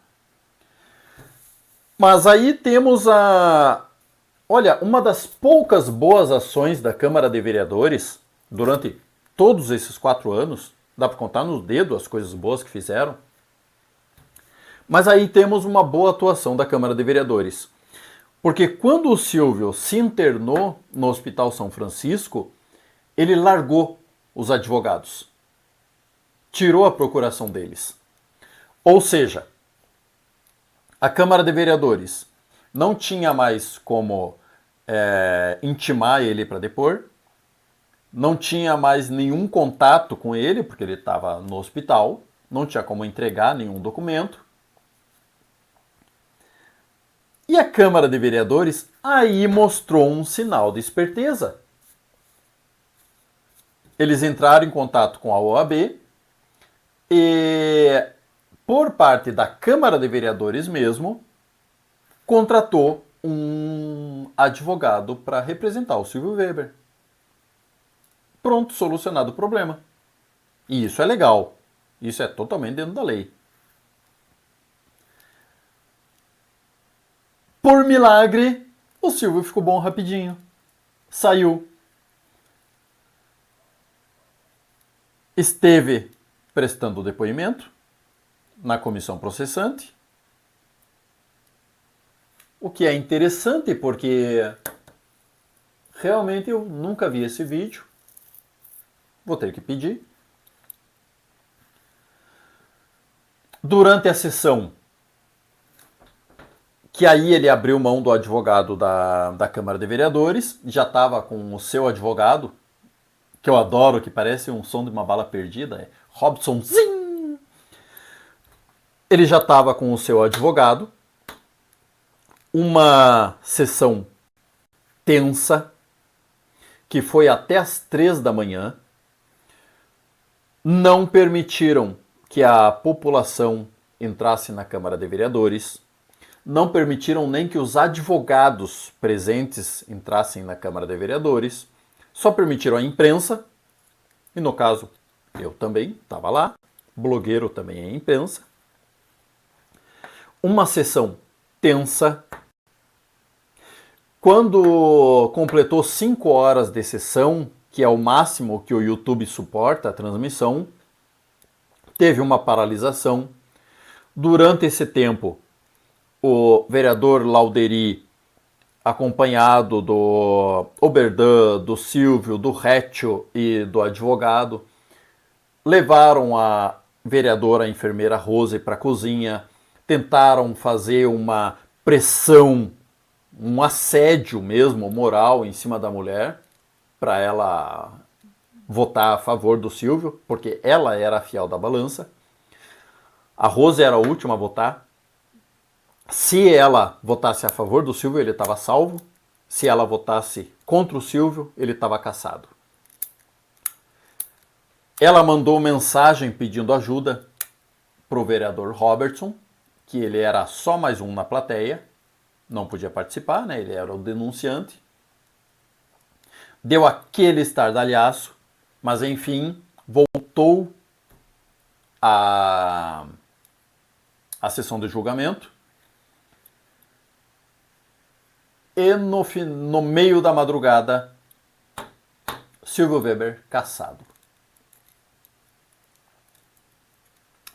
Mas aí temos uma das poucas boas ações da Câmara de Vereadores durante todos esses 4 anos. Dá para contar no dedo as coisas boas que fizeram. Mas aí temos uma boa atuação da Câmara de Vereadores. Porque quando o Silvio se internou no Hospital São Francisco, ele largou os advogados. Tirou a procuração deles. Ou seja, a Câmara de Vereadores não tinha mais como intimar ele para depor, não tinha mais nenhum contato com ele, porque ele estava no hospital, não tinha como entregar nenhum documento. E a Câmara de Vereadores aí mostrou um sinal de esperteza. Eles entraram em contato com a OAB e, por parte da Câmara de Vereadores mesmo, contratou um advogado para representar o Silvio Weber. Pronto, solucionado o problema. E isso é legal. Isso é totalmente dentro da lei. Por milagre, o Silvio ficou bom rapidinho. Saiu. Esteve prestando depoimento na comissão processante. O que é interessante porque realmente eu nunca vi esse vídeo. Vou ter que pedir. Durante a sessão, que aí ele abriu mão do advogado da Câmara de Vereadores, já estava com o seu advogado, que eu adoro, que parece um som de uma bala perdida, é Robson Zing! Ele já estava com o seu advogado, uma sessão tensa, que foi até as 3 da manhã, não permitiram que a população entrasse na Câmara de Vereadores, não permitiram nem que os advogados presentes entrassem na Câmara de Vereadores, só permitiram a imprensa, e no caso eu também estava lá, blogueiro também é imprensa. Uma sessão tensa. Quando completou 5 horas de sessão, que é o máximo que o YouTube suporta a transmissão, teve uma paralisação. Durante esse tempo, o vereador Lauderi, acompanhado do Oberdan, do Silvio, do Rétio e do advogado, levaram a vereadora, a enfermeira Rose para a cozinha, tentaram fazer uma pressão, um assédio mesmo, moral, em cima da mulher, para ela votar a favor do Silvio, porque ela era a fiel da balança. A Rose era a última a votar. Se ela votasse a favor do Silvio, ele estava salvo. Se ela votasse contra o Silvio, ele estava cassado. Ela mandou mensagem pedindo ajuda para o vereador Robertson, que ele era só mais um na plateia, não podia participar, né? Ele era o denunciante. Deu aquele estardalhaço, mas enfim, voltou a sessão de julgamento. E no meio da madrugada, Silvio Weber cassado.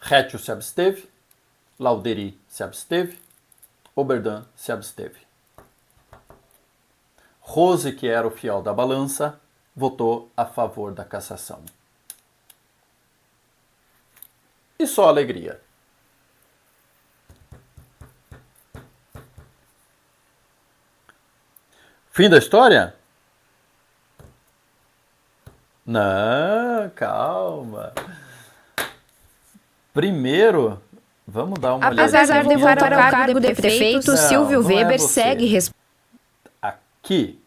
Rétio se absteve, Lauderi se absteve, Oberdan se absteve. Rose, que era o fiel da balança, votou a favor da cassação. E só alegria. Fim da história? Não, calma. Primeiro, vamos dar uma olhada. Apesar de levar ao cargo de prefeito, Silvio Weber segue respondendo. Aqui.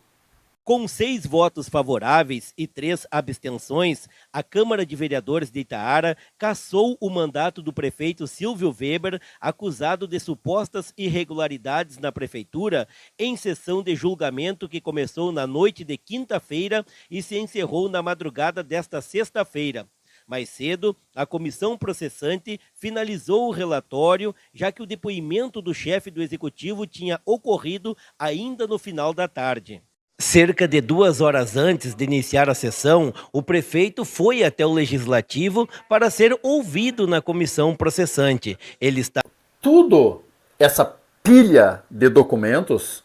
Com 6 votos favoráveis e 3 abstenções, a Câmara de Vereadores de Itaara cassou o mandato do prefeito Silvio Weber, acusado de supostas irregularidades na prefeitura, em sessão de julgamento que começou na noite de quinta-feira e se encerrou na madrugada desta sexta-feira. Mais cedo, a comissão processante finalizou o relatório, já que o depoimento do chefe do executivo tinha ocorrido ainda no final da tarde. Cerca de 2 horas antes de iniciar a sessão, o prefeito foi até o Legislativo para ser ouvido na comissão processante. Ele está... Tudo, essa pilha de documentos,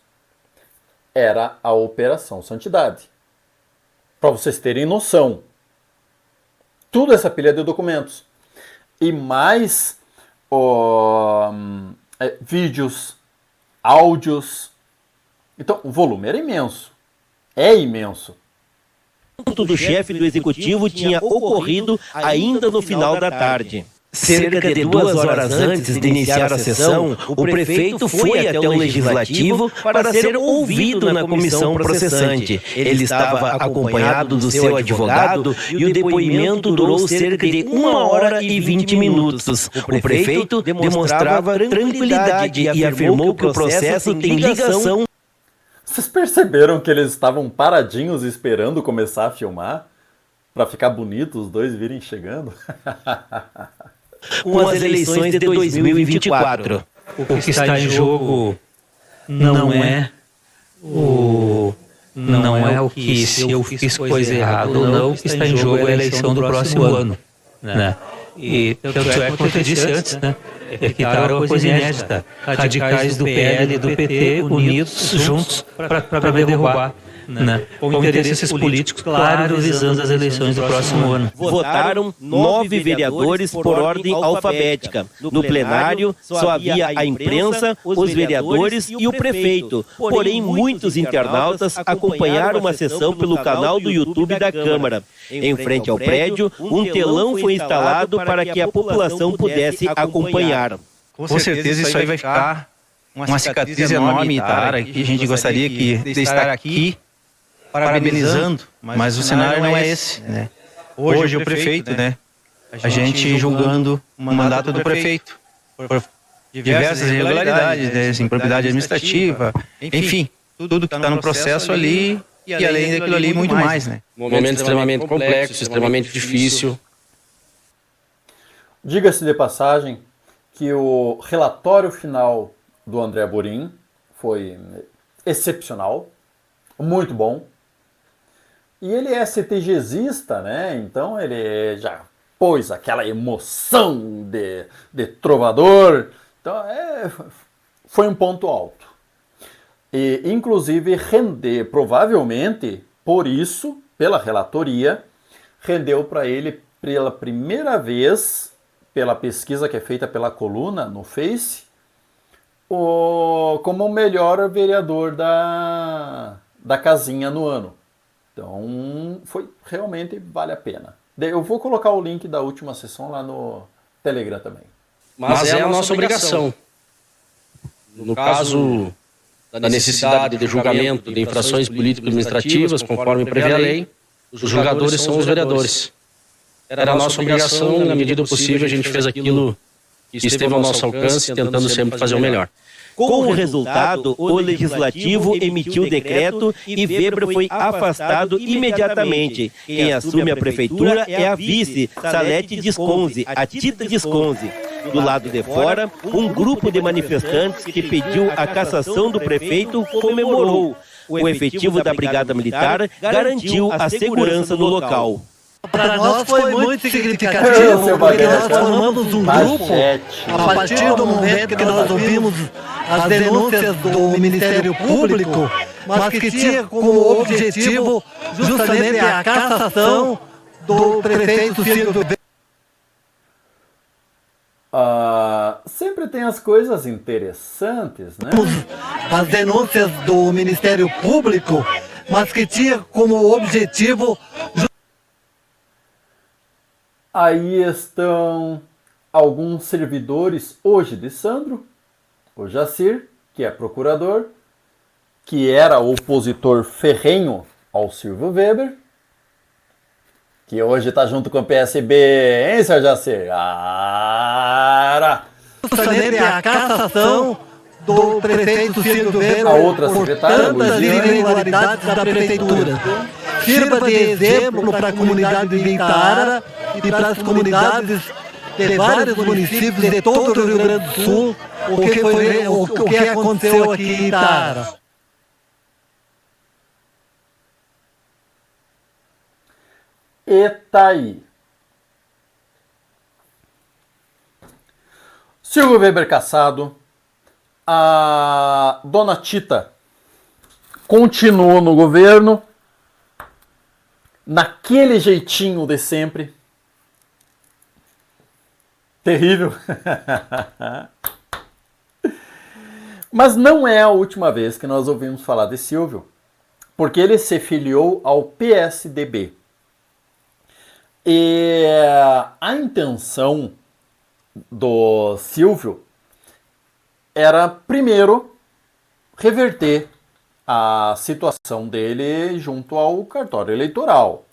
era a Operação Santidade. Para vocês terem noção. Tudo essa pilha de documentos. E mais vídeos, áudios. Então, o volume era imenso. É imenso. O do chefe do executivo tinha ocorrido ainda no final da tarde. Cerca de 2 horas antes de iniciar a sessão, o prefeito foi até o Legislativo para ser ouvido na comissão processante. Ele estava acompanhado do seu advogado e o depoimento durou cerca de 1 hora e 20 minutos. O prefeito demonstrava tranquilidade e afirmou que o processo tem ligação. Vocês perceberam que eles estavam paradinhos esperando começar a filmar? Para ficar bonito os dois virem chegando. Com as eleições de 2024. O que está em jogo não é o que se eu fiz coisa errada ou não. O que está em jogo é a eleição do próximo ano, né? E tanto é como eu te disse antes, né? É que está uma coisa inédita. Radicais do PL e do PT unidos juntos para me derrubar, né? Com interesses políticos claros visando as eleições do próximo ano. Votaram 9 vereadores por ordem alfabética. No plenário só havia a imprensa, os vereadores e o prefeito. Porém, muitos internautas acompanharam uma sessão pelo canal do YouTube da Câmara. Em frente ao prédio, um telão foi instalado para que a população pudesse acompanhar. Com certeza isso aí vai ficar uma cicatriz enorme em Itaara, que a gente gostaria de estar aqui parabenizando, mas o cenário não é esse, né? Hoje o prefeito, né? A gente julgando o mandato do prefeito por diversas irregularidades, né? Impropriedade administrativa, enfim, tudo que está no processo ali e além daquilo ali muito mais, né? Momento extremamente complexo, extremamente difícil. Diga-se de passagem que o relatório final do André Amorim foi excepcional, muito bom. E ele é CTGzista, né? Então ele já pôs aquela emoção de trovador. Então foi um ponto alto. E inclusive provavelmente por isso, pela relatoria, rendeu para ele pela primeira vez, pela pesquisa que é feita pela Coluna no Face, como o melhor vereador da casinha no ano. Então, realmente vale a pena. Eu vou colocar o link da última sessão lá no Telegram também. Mas é a nossa obrigação. No caso da necessidade de julgamento de infrações político-administrativas, conforme prevê a lei, os julgadores são os vereadores. Era a nossa obrigação, na medida do possível, a gente fez aquilo que esteve ao nosso alcance, tentando sempre fazer o melhor. Com o resultado, o Legislativo emitiu decreto e Weber foi afastado imediatamente. Quem assume a prefeitura é a vice, Salete Disconzi, a Tita Disconzi. Do lado de fora, um grupo de manifestantes que pediu a cassação do prefeito comemorou. O efetivo da Brigada Militar garantiu a segurança no local. Para nós foi muito significativo, porque nós formamos um grupo a partir do momento que nós ouvimos as denúncias do Ministério Público, mas que tinha como objetivo justamente a cassação do prefeito Silvio Weber. Sempre tem as coisas interessantes, né? As denúncias do Ministério Público, mas que tinha como objetivo... Aí estão alguns servidores hoje de Sandro, o Jacir, que é procurador, que era opositor ferrenho ao Silvio Weber, que hoje está junto com o PSB, hein, Sr. Jacir? Justamente a cassação do prefeito Silvio Weber a outra por secretária, tantas irregularidades da prefeitura. Sirva de exemplo para a comunidade de Itaara e para as comunidades de vários municípios de todo o Rio Grande do Sul, o que aconteceu aqui em Itaara. E tá aí. Silvio Weber cassado. A dona Tita continuou no governo, naquele jeitinho de sempre. Terrível. Mas não é a última vez que nós ouvimos falar de Silvio, porque ele se filiou ao PSDB. E a intenção do Silvio era, primeiro, reverter a situação dele junto ao cartório eleitoral,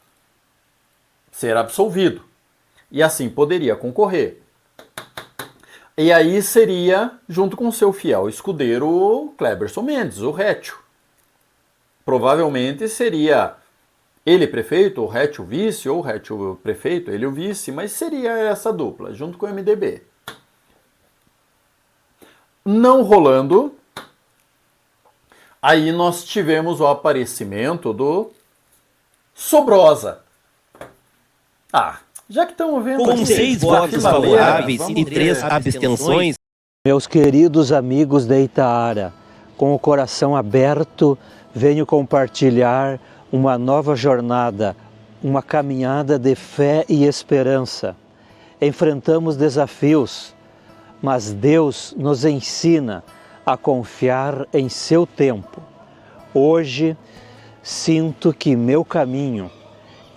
ser absolvido, e assim poderia concorrer. E aí seria junto com seu fiel escudeiro Cleberson Mendes, o Rétio. Provavelmente seria Ele prefeito, o Rett o vice, ou o Rett o prefeito, ele o vice, mas seria essa dupla, junto com o MDB. Não rolando, aí nós tivemos o aparecimento do Sobrosa. Já que estamos vendo... Com 6 votos favoráveis e 3 abstenções... Meus queridos amigos de Itaara, com o coração aberto, venho compartilhar uma nova jornada, uma caminhada de fé e esperança. Enfrentamos desafios, mas Deus nos ensina a confiar em seu tempo. Hoje, sinto que meu caminho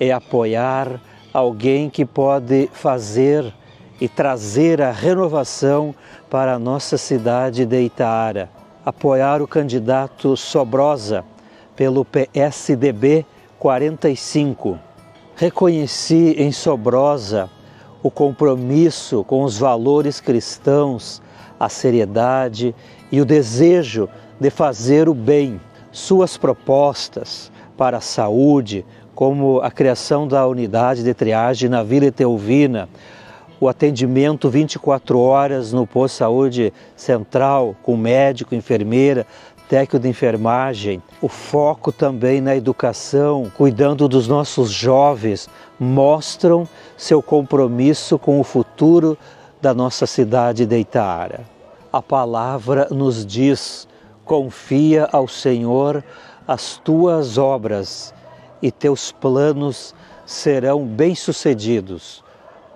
é apoiar alguém que pode fazer e trazer a renovação para a nossa cidade de Itaara. Apoiar o candidato Sobrosa pelo PSDB 45. Reconheci em Sobrosa o compromisso com os valores cristãos, a seriedade e o desejo de fazer o bem. Suas propostas para a saúde, como a criação da unidade de triagem na Vila Etelvina, o atendimento 24 horas no posto de saúde central, com médico, enfermeira, técnico de enfermagem, o foco também na educação, cuidando dos nossos jovens, mostram seu compromisso com o futuro da nossa cidade de Itaara. A palavra nos diz: confia ao Senhor as tuas obras e teus planos serão bem-sucedidos.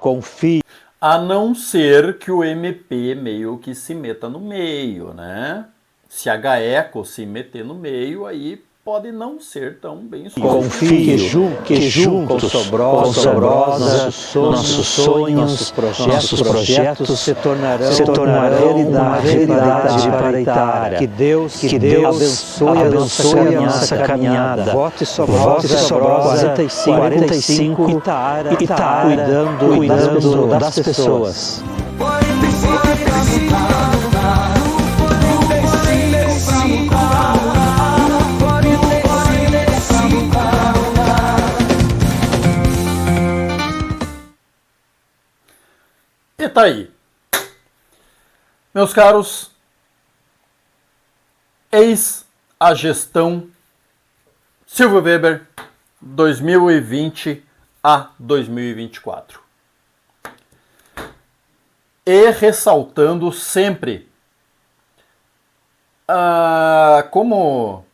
Confie. A não ser que o MP meio que se meta no meio, né? Se a GAECO se meter no meio, aí pode não ser tão bem sucedido. Confie que juntos, com Sobrosa, nossos sonhos, nossos projetos se tornarão uma realidade para Itaara. Que Deus abençoe a nossa caminhada. Vote Sobrosa 45 Itaara, cuidando das pessoas. E tá aí. Meus caros, eis a gestão Silvio Weber 2020 a 2024. E ressaltando sempre como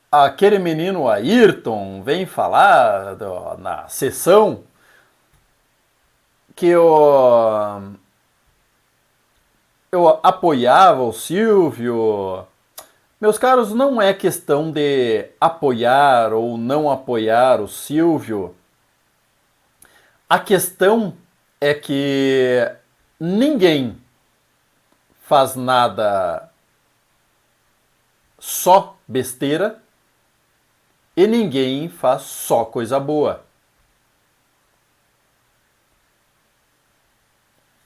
aquele menino Ayrton vem falar na sessão que eu apoiava o Silvio. Meus caros, não é questão de apoiar ou não apoiar o Silvio. A questão é que ninguém faz nada só besteira e ninguém faz só coisa boa.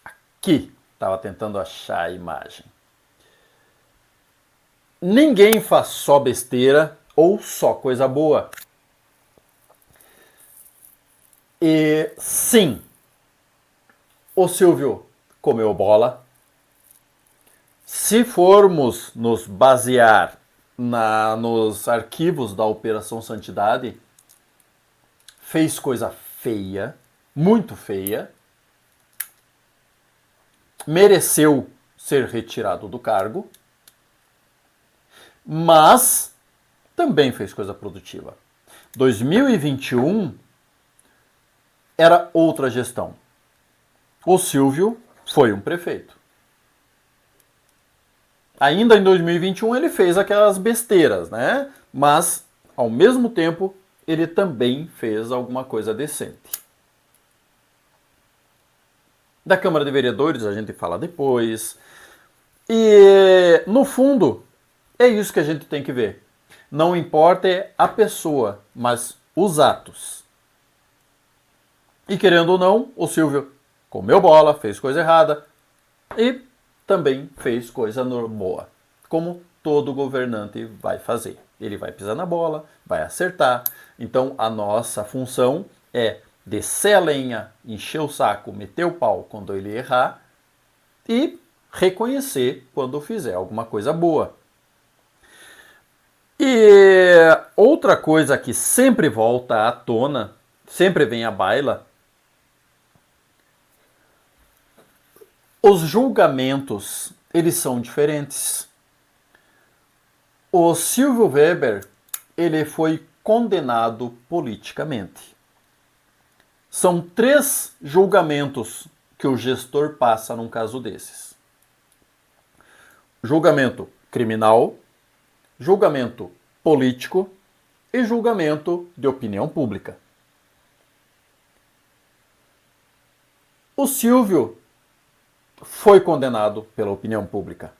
Aqui, estava tentando achar a imagem. Ninguém faz só besteira ou só coisa boa. E sim, o Silvio comeu bola. Se formos nos basear nos arquivos da Operação Santidade, fez coisa feia, muito feia, mereceu ser retirado do cargo, mas também fez coisa produtiva. 2021 era outra gestão. O Silvio foi um prefeito. Ainda em 2021 ele fez aquelas besteiras, né? Mas, ao mesmo tempo, ele também fez alguma coisa decente. Da Câmara de Vereadores a gente fala depois. E, no fundo, é isso que a gente tem que ver. Não importa a pessoa, mas os atos. E, querendo ou não, o Silvio comeu bola, fez coisa errada e também fez coisa boa, como todo governante vai fazer. Ele vai pisar na bola, vai acertar. Então a nossa função é descer a lenha, encher o saco, meter o pau quando ele errar e reconhecer quando fizer alguma coisa boa. E outra coisa que sempre volta à tona, sempre vem à baila, os julgamentos, eles são diferentes. O Silvio Weber, ele foi condenado politicamente. São 3 julgamentos que o gestor passa num caso desses. Julgamento criminal, julgamento político e julgamento de opinião pública. O Silvio foi condenado pela opinião pública.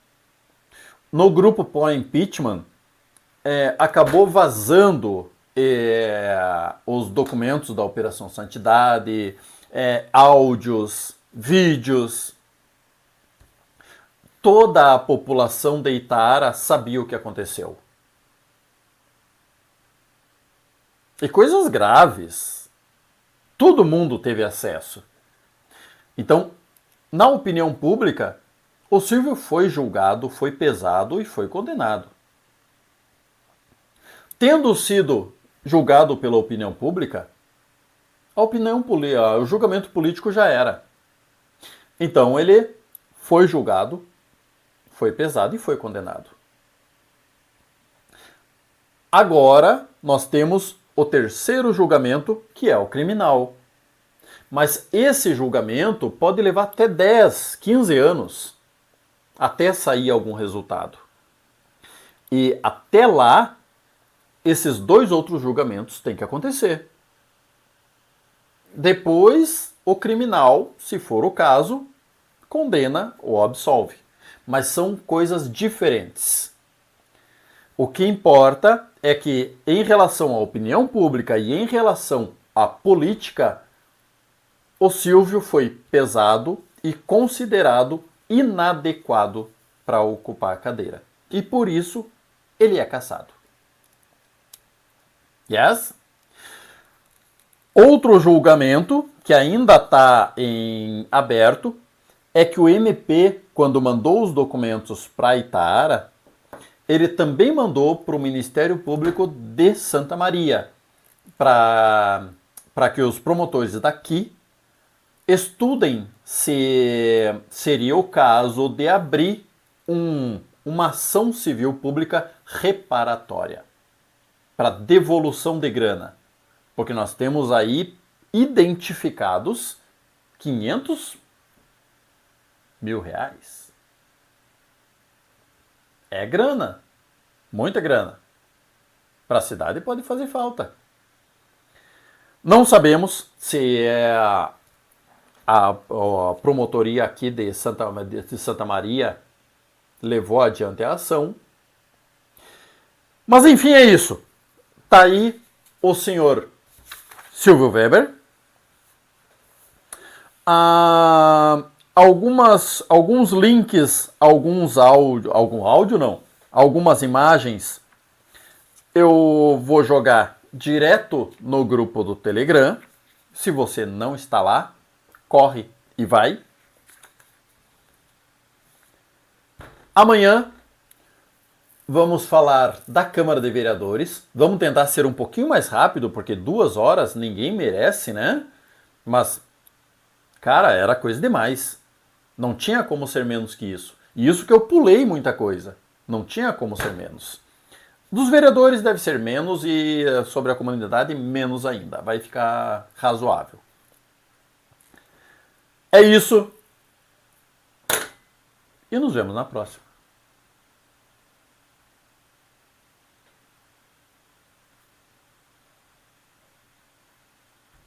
No grupo pró-impeachment, acabou vazando os documentos da Operação Santidade, áudios, vídeos. Toda a população de Itaara sabia o que aconteceu. E coisas graves. Todo mundo teve acesso. Então, na opinião pública, o Silvio foi julgado, foi pesado e foi condenado. Tendo sido julgado pela opinião pública, o julgamento político já era. Então ele foi julgado, foi pesado e foi condenado. Agora nós temos o terceiro julgamento, que é o criminal. Mas esse julgamento pode levar até 10, 15 anos até sair algum resultado. E até lá, esses 2 outros julgamentos têm que acontecer. Depois, o criminal, se for o caso, condena ou absolve. Mas são coisas diferentes. O que importa é que, em relação à opinião pública e em relação à política, o Silvio foi pesado e considerado inadequado para ocupar a cadeira. E por isso, ele é cassado. Yes? Outro julgamento, que ainda está em aberto, é que o MP, quando mandou os documentos para Itaara, ele também mandou para o Ministério Público de Santa Maria, para que os promotores daqui estudem se seria o caso de abrir uma ação civil pública reparatória para devolução de grana. Porque nós temos aí identificados 500 mil reais. É grana, muita grana. Para a cidade pode fazer falta. Não sabemos se é a promotoria aqui de Santa Maria levou adiante a ação. Mas enfim, é isso. Tá aí o senhor Silvio Weber. Alguns links, algumas imagens eu vou jogar direto no grupo do Telegram. Se você não está lá, corre e vai. Amanhã vamos falar da Câmara de Vereadores. Vamos tentar ser um pouquinho mais rápido, porque 2 horas ninguém merece, né? Mas, cara, era coisa demais. Não tinha como ser menos que isso. E isso que eu pulei muita coisa. Não tinha como ser menos. Dos vereadores deve ser menos e sobre a comunidade menos ainda. Vai ficar razoável. É isso. E nos vemos na próxima.